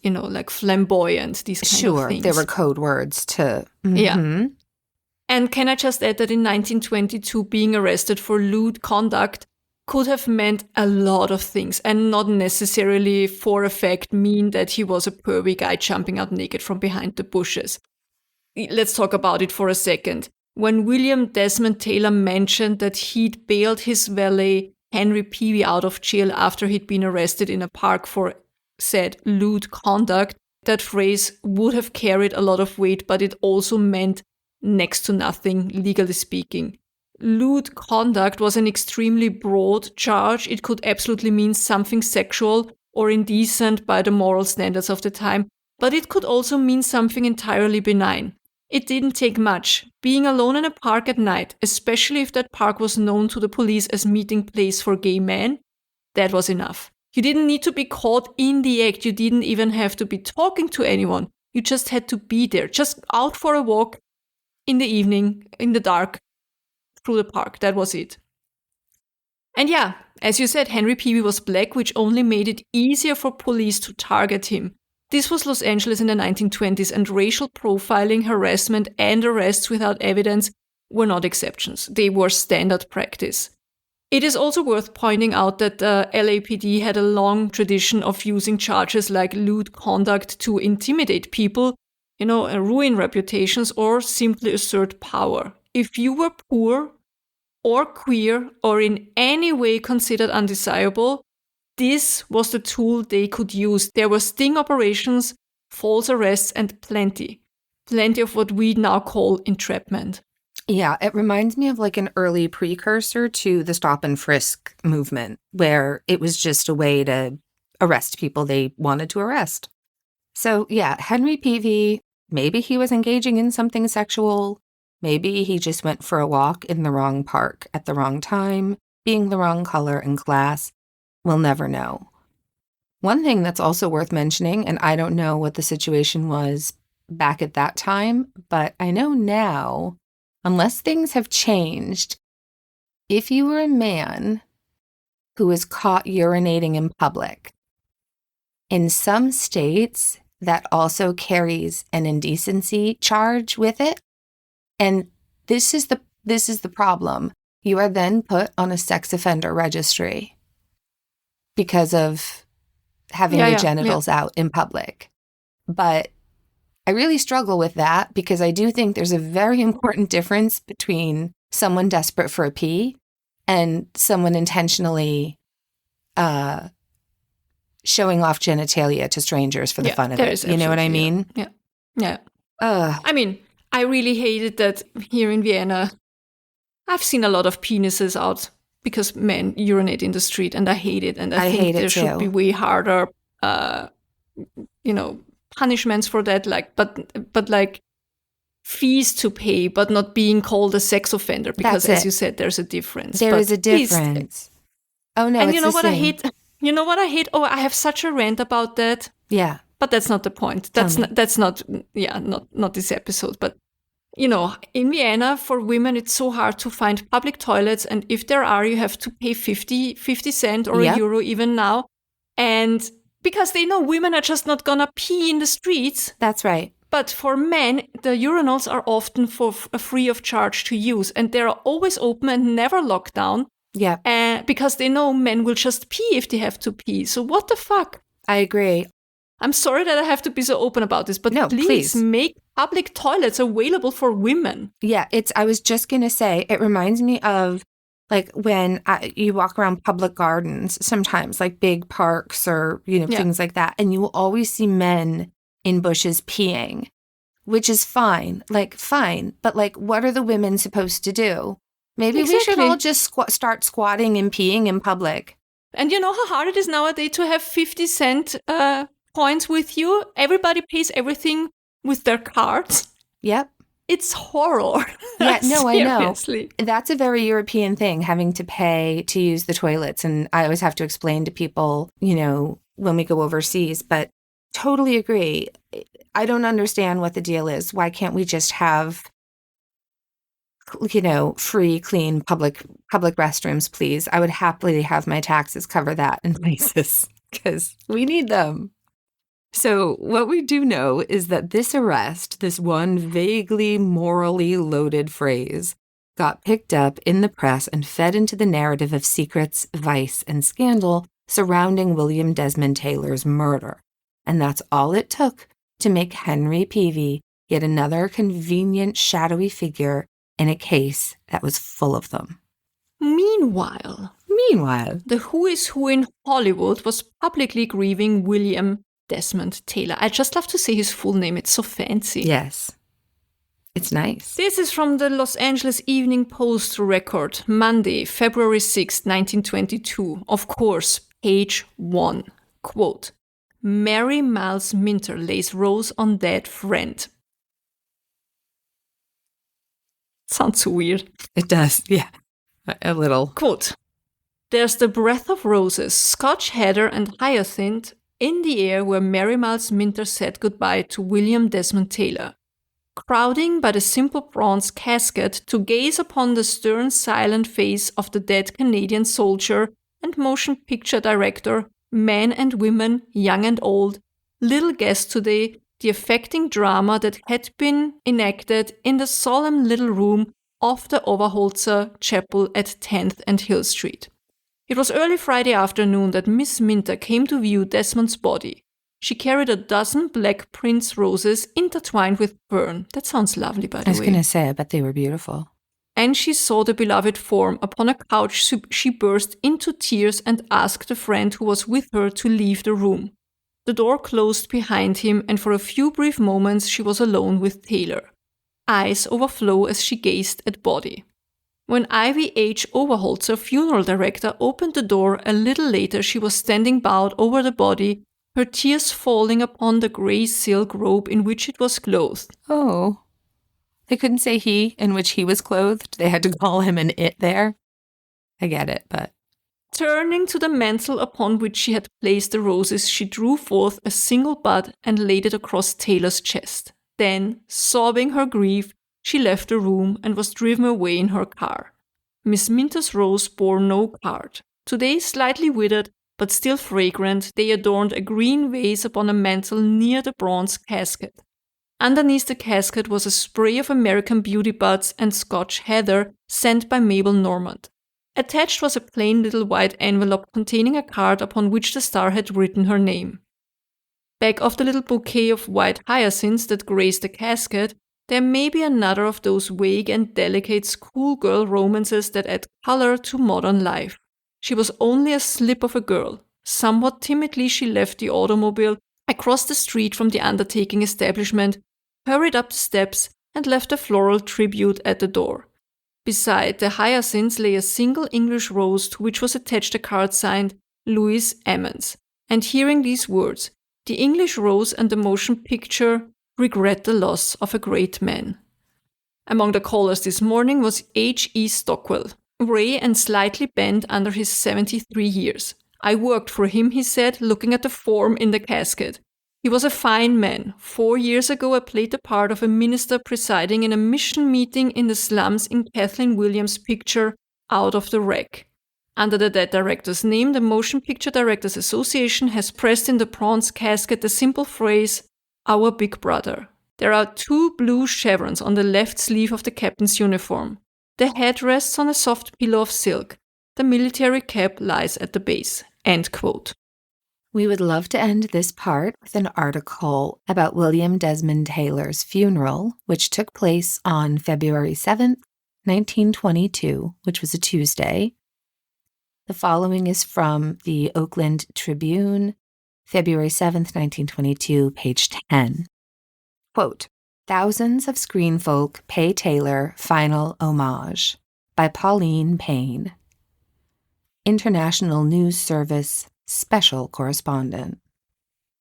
like flamboyant, these kind of things. Sure, there were code words to... Mm-hmm. Yeah. And can I just add that in 1922, being arrested for lewd conduct could have meant a lot of things and not necessarily for a fact mean that he was a pervy guy jumping out naked from behind the bushes. Let's talk about it for a second. When William Desmond Taylor mentioned that he'd bailed his valet Henry Peavy out of jail after he'd been arrested in a park for said lewd conduct, that phrase would have carried a lot of weight, but it also meant next to nothing, legally speaking. Lewd conduct was an extremely broad charge. It could absolutely mean something sexual or indecent by the moral standards of the time, but it could also mean something entirely benign. It didn't take much. Being alone in a park at night, especially if that park was known to the police as meeting place for gay men, that was enough. You didn't need to be caught in the act. You didn't even have to be talking to anyone. You just had to be there, just out for a walk in the evening, in the dark, through the park. That was it. And yeah, as you said, Henry Peavy was black, which only made it easier for police to target him. This was Los Angeles in the 1920s, and racial profiling, harassment, and arrests without evidence were not exceptions. They were standard practice. It is also worth pointing out that the LAPD had a long tradition of using charges like lewd conduct to intimidate people, ruin reputations, or simply assert power. If you were poor or queer or in any way considered undesirable, this was the tool they could use. There were sting operations, false arrests, and plenty of what we now call entrapment. Yeah, it reminds me of like an early precursor to the stop and frisk movement, where it was just a way to arrest people they wanted to arrest. So yeah, Henry Peavy, maybe he was engaging in something sexual. Maybe he just went for a walk in the wrong park at the wrong time, being the wrong color and class. We'll never know. One thing that's also worth mentioning, and I don't know what the situation was back at that time, but I know now, unless things have changed, if you were a man who is caught urinating in public, in some states, that also carries an indecency charge with it. And this is the problem. You are then put on a sex offender registry because of having your genitals out in public. But I really struggle with that because I do think there's a very important difference between someone desperate for a pee and someone intentionally showing off genitalia to strangers for the fun of it. You know what I mean? Yeah. I mean, I really hated that here in Vienna. I've seen a lot of penises out because men urinate in the street, and I hate it. And I think there should be way harder, punishments for that. But fees to pay, but not being called a sex offender because, as you said, there's a difference. There is a difference. Oh no! And you know what I hate? You know what I hate? Oh, I have such a rant about that. Yeah. But that's not the point. That's not this episode. But, in Vienna, for women, it's so hard to find public toilets. And if there are, you have to pay 50 cents or a euro even now. And because they know women are just not going to pee in the streets. That's right. But for men, the urinals are often free of charge to use. And they're always open and never locked down. Yeah. Because they know men will just pee if they have to pee. So what the fuck? I agree. I'm sorry that I have to be so open about this, but No, please make public toilets available for women. Yeah, I was just going to say, it reminds me of like when you walk around public gardens sometimes, like big parks or, things like that. And you will always see men in bushes peeing, which is fine. Like, fine. But like, what are the women supposed to do? Maybe we should all just start squatting and peeing in public. And you know how hard it is nowadays to have 50-cent coins with you? Everybody pays everything with their cards. Yep. It's horror. Yeah, no, I know. Seriously. That's a very European thing, having to pay to use the toilets. And I always have to explain to people, when we go overseas. But totally agree. I don't understand what the deal is. Why can't we just have, free, clean public restrooms, please? I would happily have my taxes cover that in places because we need them. So what we do know is that this arrest, this one vaguely morally loaded phrase, got picked up in the press and fed into the narrative of secrets, vice, and scandal surrounding William Desmond Taylor's murder. And that's all it took to make Henry Peavy yet another convenient shadowy figure in a case that was full of them. Meanwhile, the who is who in Hollywood was publicly grieving William Desmond Taylor. I just love to say his full name. It's so fancy. Yes. It's nice. This is from the Los Angeles Evening Post record, Monday, February 6, 1922. Of course, page 1. Quote, Mary Miles Minter lays rose on dead friend. Sounds so weird. It does, yeah. A little. Quote, there's the breath of roses, Scotch heather and hyacinth in the air where Mary Miles Minter said goodbye to William Desmond Taylor. Crowding by the simple bronze casket to gaze upon the stern, silent face of the dead Canadian soldier and motion picture director, men and women, young and old, little guessed today the affecting drama that had been enacted in the solemn little room of the Oberholzer Chapel at 10th and Hill Street. It was early Friday afternoon that Miss Minter came to view Desmond's body. She carried a dozen black prince roses intertwined with fern. That sounds lovely, by the way. I was going to say, I bet they were beautiful. And she saw the beloved form upon a couch. She burst into tears and asked a friend who was with her to leave the room. The door closed behind him, and for a few brief moments she was alone with Taylor. Eyes overflow as she gazed at body. When Ivy H. Oberholzer, funeral director, opened the door a little later, she was standing bowed over the body, her tears falling upon the grey silk robe in which it was clothed. Oh. They couldn't say he in which he was clothed. They had to call him an it there. I get it, but... Turning to the mantle upon which she had placed the roses, she drew forth a single bud and laid it across Taylor's chest. Then, sobbing her grief, she left the room and was driven away in her car. Miss Minter's rose bore no card. Today slightly withered, but still fragrant, they adorned a green vase upon a mantel near the bronze casket. Underneath the casket was a spray of American beauty buds and Scotch heather sent by Mabel Normand. Attached was a plain little white envelope containing a card upon which the star had written her name. Back of the little bouquet of white hyacinths that graced the casket, there may be another of those vague and delicate schoolgirl romances that add color to modern life. She was only a slip of a girl. Somewhat timidly she left the automobile, across the street from the undertaking establishment, hurried up the steps, and left a floral tribute at the door. Beside the hyacinths lay a single English rose to which was attached a card signed Louis Emmons. And hearing these words, the English rose and the motion picture regret the loss of a great man. Among the callers this morning was H.E. Stockwell, gray and slightly bent under his 73 years. I worked for him, he said, looking at the form in the casket. He was a fine man. 4 years ago, I played the part of a minister presiding in a mission meeting in the slums in Kathleen Williams' picture, Out of the Wreck. Under the dead director's name, the Motion Picture Directors Association has pressed in the bronze casket the simple phrase, Our Big Brother. There are 2 blue chevrons on the left sleeve of the captain's uniform. The head rests on a soft pillow of silk. The military cap lies at the base. End quote. We would love to end this part with an article about William Desmond Taylor's funeral, which took place on February 7th, 1922, which was a Tuesday. The following is from the Oakland Tribune, February 7th, 1922, page 10. Quote, "Thousands of screen folk pay Taylor final homage," by Pauline Payne, International News Service special correspondent.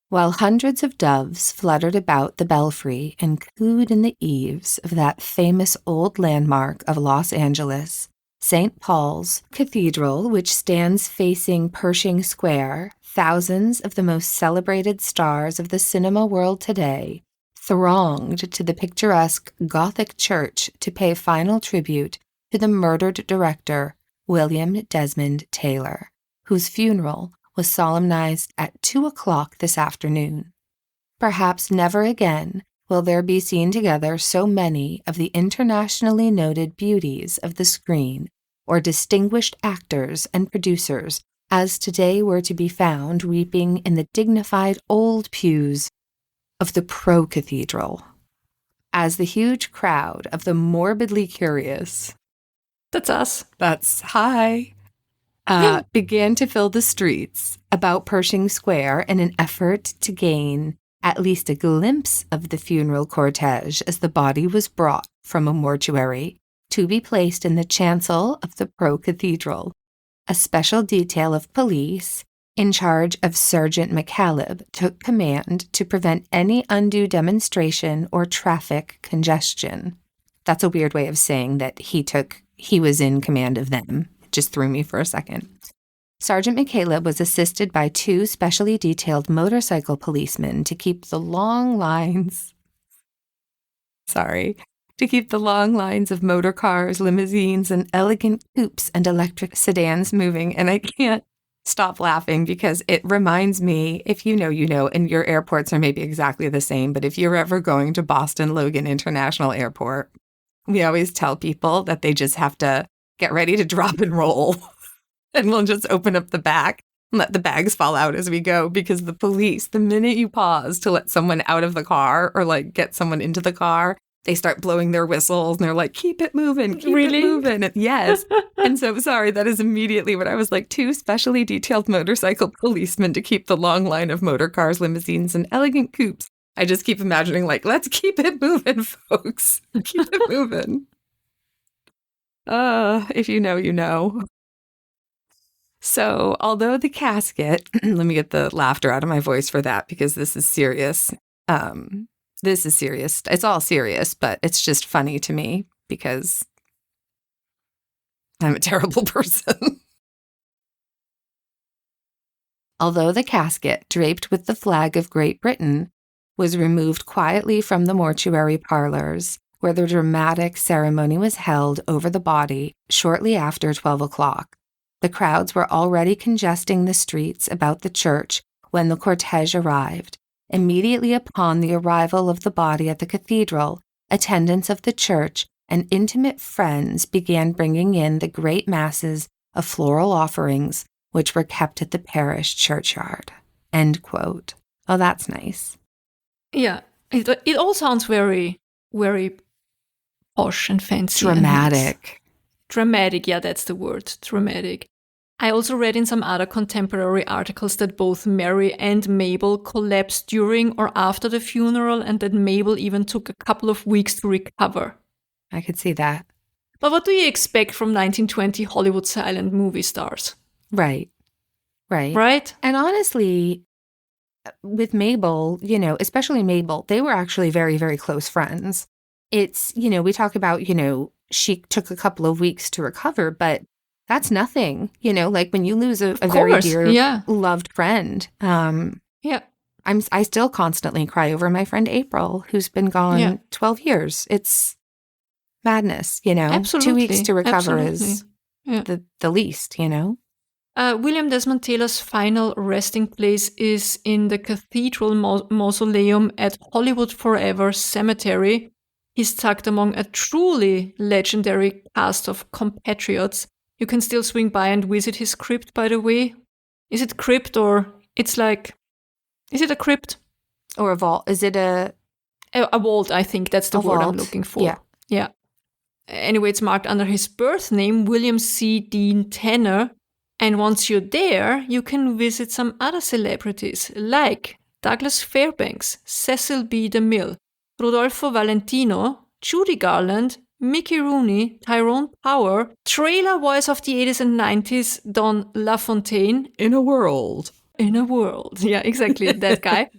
While hundreds of doves fluttered about the belfry and cooed in the eaves of that famous old landmark of Los Angeles, St. Paul's Cathedral, which stands facing Pershing Square, thousands of the most celebrated stars of the cinema world today thronged to the picturesque Gothic church to pay final tribute to the murdered director, William Desmond Taylor, whose funeral was solemnized at 2:00 this afternoon. Perhaps never again will there be seen together so many of the internationally noted beauties of the screen or distinguished actors and producers as today were to be found weeping in the dignified old pews of the Pro-Cathedral, as the huge crowd of the morbidly curious, That's us. that's hi, began to fill the streets about Pershing Square in an effort to gain at least a glimpse of the funeral cortege as the body was brought from a mortuary to be placed in the chancel of the Pro-Cathedral. A special detail of police in charge of Sergeant McCaleb took command to prevent any undue demonstration or traffic congestion. That's a weird way of saying that he was in command of them. It just threw me for a second. Sergeant McCaleb was assisted by 2 specially detailed motorcycle policemen to keep the long lines of motor cars, limousines, and elegant coupes and electric sedans moving. And I can't stop laughing because it reminds me, if you know, you know, and your airports are maybe exactly the same, but if you're ever going to Boston Logan International Airport, we always tell people that they just have to get ready to drop and roll. And we'll just open up the back and let the bags fall out as we go, because the police, the minute you pause to let someone out of the car or like get someone into the car, they start blowing their whistles and they're like, keep it moving, keep it moving. And yes. And so, sorry, that is immediately what I was like, 2 specially detailed motorcycle policemen to keep the long line of motor cars, limousines, and elegant coupes. I just keep imagining like, let's keep it moving, folks. Keep it moving. If you know, you know. So, although the casket, let me get the laughter out of my voice for that because this is serious. This is serious. It's all serious, but it's just funny to me because I'm a terrible person. Although the casket, draped with the flag of Great Britain, was removed quietly from the mortuary parlors, where the dramatic ceremony was held over the body shortly after 12:00. The crowds were already congesting the streets about the church when the cortege arrived. Immediately upon the arrival of the body at the cathedral, attendants of the church and intimate friends began bringing in the great masses of floral offerings which were kept at the parish churchyard. End quote. Oh, that's nice. Yeah, it all sounds very, very posh and fancy. Dramatic. Dramatic, yeah, that's the word, dramatic. I also read in some other contemporary articles that both Mary and Mabel collapsed during or after the funeral, and that Mabel even took a couple of weeks to recover. I could see that. But what do you expect from 1920 Hollywood silent movie stars? Right. And honestly, with Mabel, you know, especially Mabel, they were actually very, very close friends. It's, you know, we talk about, you know, she took a couple of weeks to recover, but that's nothing, you know, like when you lose a very dear, loved friend. I still constantly cry over my friend April, who's been gone 12 years. It's madness, you know. Absolutely. 2 weeks to recover is the least, you know. William Desmond Taylor's final resting place is in the Cathedral Mausoleum at Hollywood Forever Cemetery. He's tucked among a truly legendary cast of compatriots. You can still swing by and visit his crypt, by the way. Is it crypt or It's like, is it a crypt? Or a vault? Is it a vault, I think that's the word I'm looking for. Yeah. Anyway, it's marked under his birth name, William C. Dean Tanner. And once you're there, you can visit some other celebrities like Douglas Fairbanks, Cecil B. DeMille, Rodolfo Valentino, Judy Garland, Mickey Rooney, Tyrone Power, trailer voice of the 80s and 90s, Don LaFontaine. In a World. Yeah, exactly, that guy.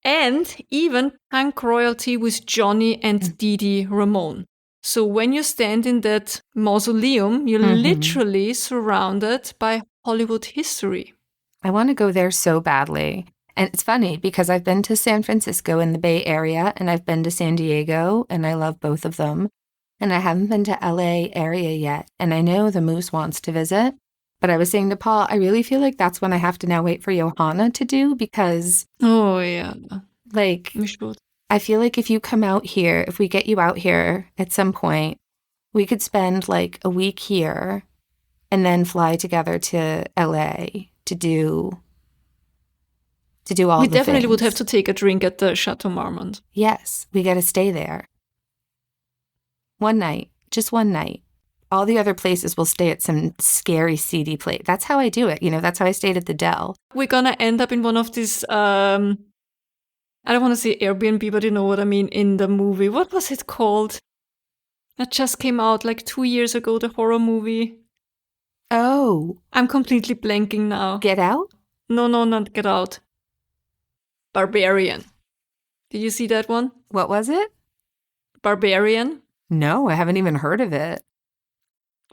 And even punk royalty with Johnny and Dee Dee Ramone. So when you stand in that mausoleum, you're literally surrounded by Hollywood history. I want to go there so badly. And it's funny because I've been to San Francisco in the Bay Area and I've been to San Diego and I love both of them. And I haven't been to LA area yet. And I know the Moose wants to visit. But I was saying to Paul, I really feel like that's when I have to now wait for Johanna to do because... Oh, yeah. Like... I feel like if you come out here, if we get you out here at some point, we could spend like a week here and then fly together to LA to do all the things. We definitely would have to take a drink at the Chateau Marmont. Yes, we got to stay there. One night, just one night. All the other places will stay at some scary, seedy place. That's how I do it. That's how I stayed at the Dell. We're going to end up in one of these... I don't want to say Airbnb, but you know what I mean, in the movie. What was it called? That just came out like 2 years ago, the horror movie. Oh. I'm completely blanking now. Get Out? No, not Get Out. Barbarian. Did you see that one? What was it? Barbarian. No, I haven't even heard of it.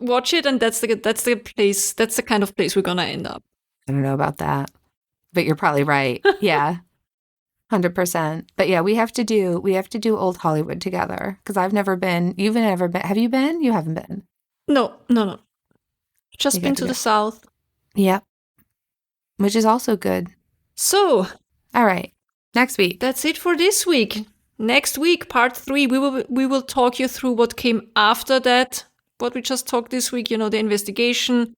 Watch it, and that's the place, that's the kind of place we're gonna end up. I don't know about that. But you're probably right. Yeah. 100%. But yeah, we have to do Old Hollywood together because I've never been. You've never been. Have you been? You haven't been. No. Just been to the South. Yep. Which is also good. So, all right. Next week. That's it for this week. Next week, part 3, we will talk you through what came after that. What we just talked this week, the investigation.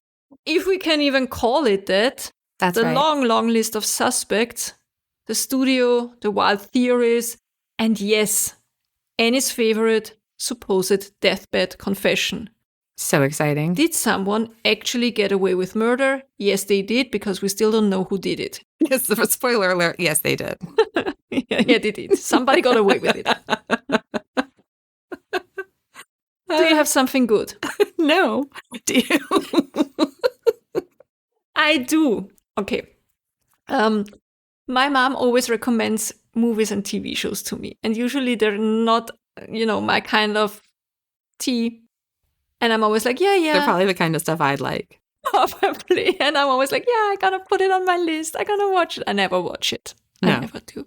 If we can even call it that. That's the right. long list of suspects. The studio, the wild theories, and yes, Annie's favorite supposed deathbed confession. So exciting. Did someone actually get away with murder? Yes, they did, because we still don't know who did it. Yes, spoiler alert. Yes, they did. Yeah, they did. Somebody got away with it. Do you have something good? No. Do you? I do. Okay. My mom always recommends movies and TV shows to me. And usually they're not, my kind of tea. And I'm always like, yeah. They're probably the kind of stuff I'd like. Probably. And I'm always like, yeah, I gotta put it on my list. I gotta watch it. I never watch it. No. I never do.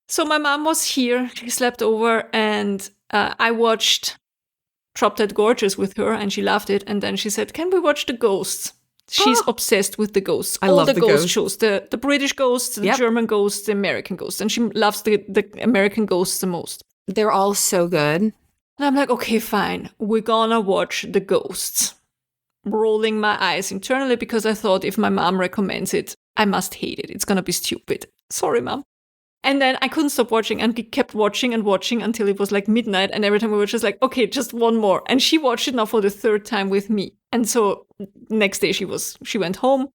So my mom was here. She slept over and I watched Drop Dead Gorgeous with her and she loved it. And then she said, can we watch The Ghosts? She's obsessed with the ghosts. I love the ghost shows. The British ghosts, the German ghosts, the American ghosts. And she loves the American ghosts the most. They're all so good. And I'm like, okay, fine. We're gonna watch The Ghosts. Rolling my eyes internally because I thought if my mom recommends it, I must hate it. It's gonna be stupid. Sorry, mom. And then I couldn't stop watching and we kept watching and watching until it was like midnight. And every time we were just like, okay, just one more. And she watched it now for the 3rd time with me. And so next day she went home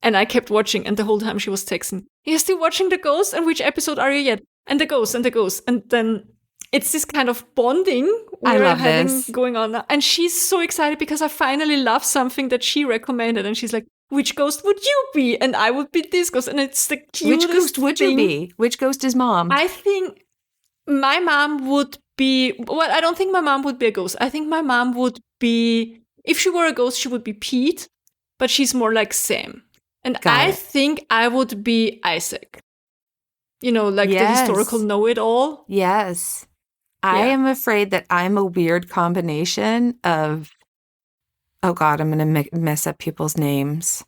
and I kept watching. And the whole time she was texting, you're still watching The Ghost? And which episode are you yet? And The Ghost and The Ghost. And then it's this kind of bonding I love this going on now. And she's so excited because I finally love something that she recommended. And she's like, which ghost would you be? And I would be this ghost. And it's the cutest Which ghost would you be? Which ghost is mom? I think my mom would be... Well, I don't think my mom would be a ghost. I think my mom would be... If she were a ghost, she would be Pete. But she's more like Sam. And I think I would be Isaac. The historical know-it-all. Yes. I am afraid that I'm a weird combination of... Oh, God, I'm going to mess up people's names.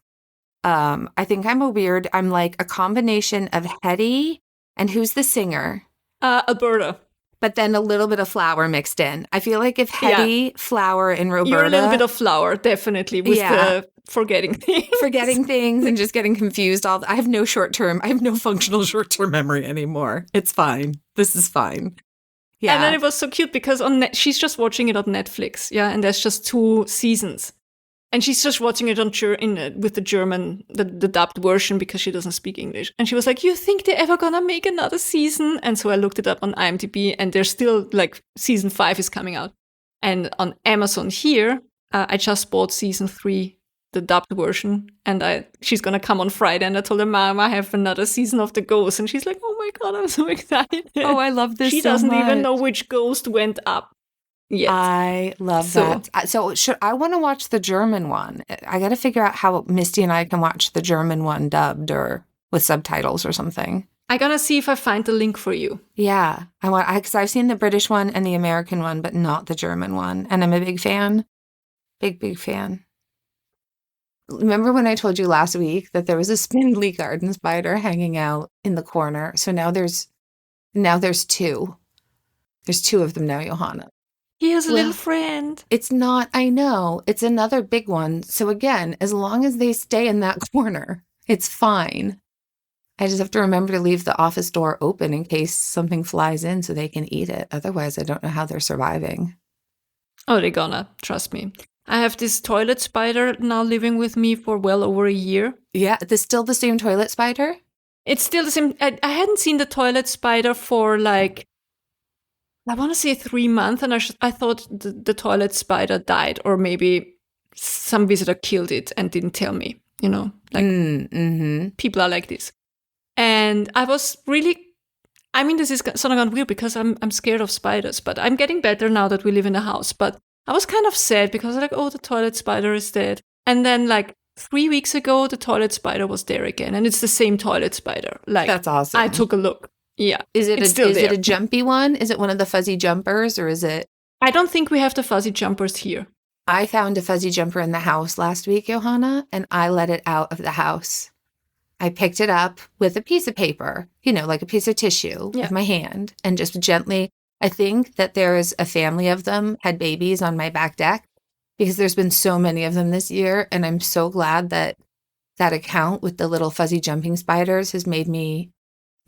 I think I'm like a combination of Hetty and who's the singer? Alberta. but then a little bit of flour mixed in. I feel like if Hetty, flour, and Roberta... You're a little bit of flour, definitely, with the forgetting things. Forgetting things and just getting confused. I have no functional short-term memory anymore. It's fine. This is fine. Yeah. And then it was so cute because she's just watching it on Netflix, and there's just 2 seasons. And she's just watching it with the German, the dubbed version because she doesn't speak English. And she was like, you think they're ever gonna make another season? And so I looked it up on IMDb and there's still season 5 is coming out. And on Amazon here, I just bought season 3, the dubbed version. And she's gonna come on Friday. And I told her, Mom, I have another season of The Ghost. And she's like, oh my God, I'm so excited. Oh, I love this She doesn't even know which ghost went up. Yet. I love that. So I want to watch the German one. I got to figure out how Misty and I can watch the German one dubbed or with subtitles or something. I'm going to see if I find the link for you. Yeah. Because I've seen the British one and the American one, but not the German one. And I'm a big fan. Big fan. Remember when I told you last week that there was a spindly garden spider hanging out in the corner? So now there's 2. There's 2 of them now, Johanna. He has a little friend. It's not, I know. It's another big one. So again, as long as they stay in that corner, it's fine. I just have to remember to leave the office door open in case something flies in so they can eat it. Otherwise, I don't know how they're surviving. Oh, they're gonna. Trust me. I have this toilet spider now living with me for well over a year. Yeah, it's still the same toilet spider? It's still the same. I hadn't seen the toilet spider for I want to say 3 months, and I thought the toilet spider died, or maybe some visitor killed it and didn't tell me, People are like this. And I was really, this is sort of weird because I'm scared of spiders, but I'm getting better now that we live in a house. But I was kind of sad because the toilet spider is dead. And then 3 weeks ago, the toilet spider was there again, and it's the same toilet spider. That's awesome. I took a look. Yeah. Is it a jumpy one? Is it one of the fuzzy jumpers or is it? I don't think we have the fuzzy jumpers here. I found a fuzzy jumper in the house last week, Johanna, and I let it out of the house. I picked it up with a piece of paper, like a piece of tissue with my hand and just gently. I think that there's a family of them had babies on my back deck because there's been so many of them this year. And I'm so glad that account with the little fuzzy jumping spiders has made me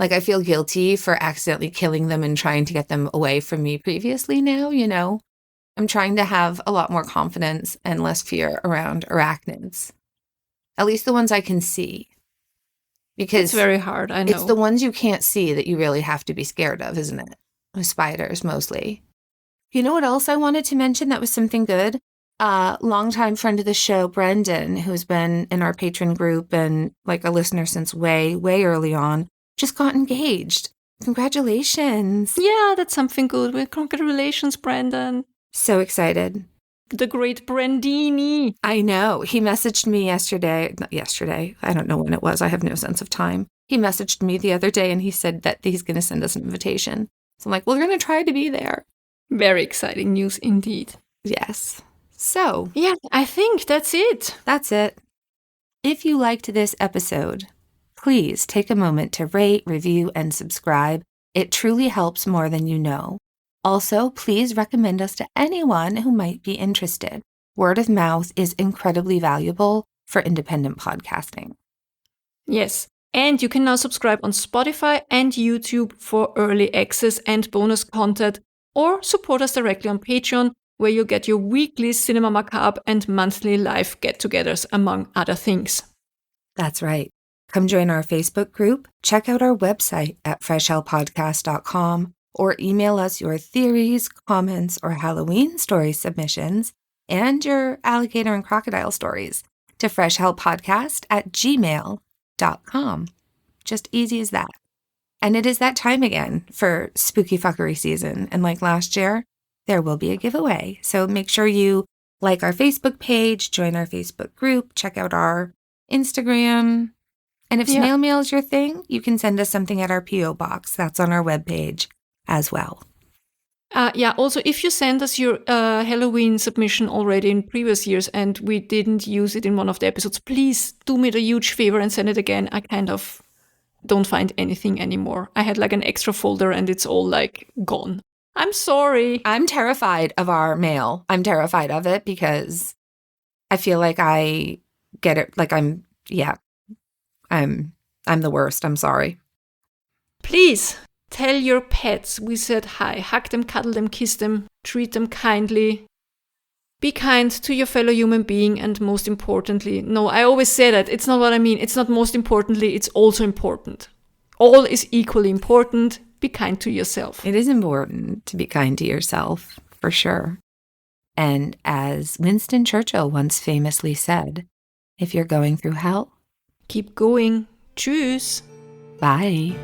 I feel guilty for accidentally killing them and trying to get them away from me previously now, I'm trying to have a lot more confidence and less fear around arachnids. At least the ones I can see. Because it's very hard, I know. It's the ones you can't see that you really have to be scared of, isn't it? The spiders, mostly. You know what else I wanted to mention that was something good? Longtime friend of the show, Brendan, who's been in our patron group and a listener since way, way early on, just got engaged. Congratulations. Yeah, that's something good. Congratulations, Brendan. So excited. The great Brandini. I know. He messaged me not yesterday. I don't know when it was. I have no sense of time. He messaged me the other day and he said that he's going to send us an invitation. So I'm like, we're going to try to be there. Very exciting news indeed. Yes. So. Yeah, I think that's it. That's it. If you liked this episode, please take a moment to rate, review, and subscribe. It truly helps more than you know. Also, please recommend us to anyone who might be interested. Word of mouth is incredibly valuable for independent podcasting. Yes, and you can now subscribe on Spotify and YouTube for early access and bonus content, or support us directly on Patreon, where you'll get your weekly Cinema Macabre and monthly live get-togethers, among other things. That's right. Come join our Facebook group, check out our website at freshhellpodcast.com, or email us your theories, comments, or Halloween story submissions, and your alligator and crocodile stories to freshhellpodcast@gmail.com. Just easy as that. And it is that time again for spooky fuckery season. And like last year, there will be a giveaway. So make sure you like our Facebook page, join our Facebook group, check out our Instagram. And if snail mail is your thing, you can send us something at our P.O. box. That's on our webpage as well. Also, if you send us your Halloween submission already in previous years and we didn't use it in one of the episodes, please do me the huge favor and send it again. I kind of don't find anything anymore. I had an extra folder and it's all gone. I'm sorry. I'm terrified of our mail. I'm terrified of it because I feel like I get it. Like I'm the worst. I'm sorry. Please tell your pets we said hi. Hug them, cuddle them, kiss them, treat them kindly. Be kind to your fellow human being, and most importantly, no, I always say that. It's not what I mean. It's not most importantly, it's also important. All is equally important. Be kind to yourself. It is important to be kind to yourself, for sure. And as Winston Churchill once famously said, if you're going through hell, keep going. Tschüss. Bye.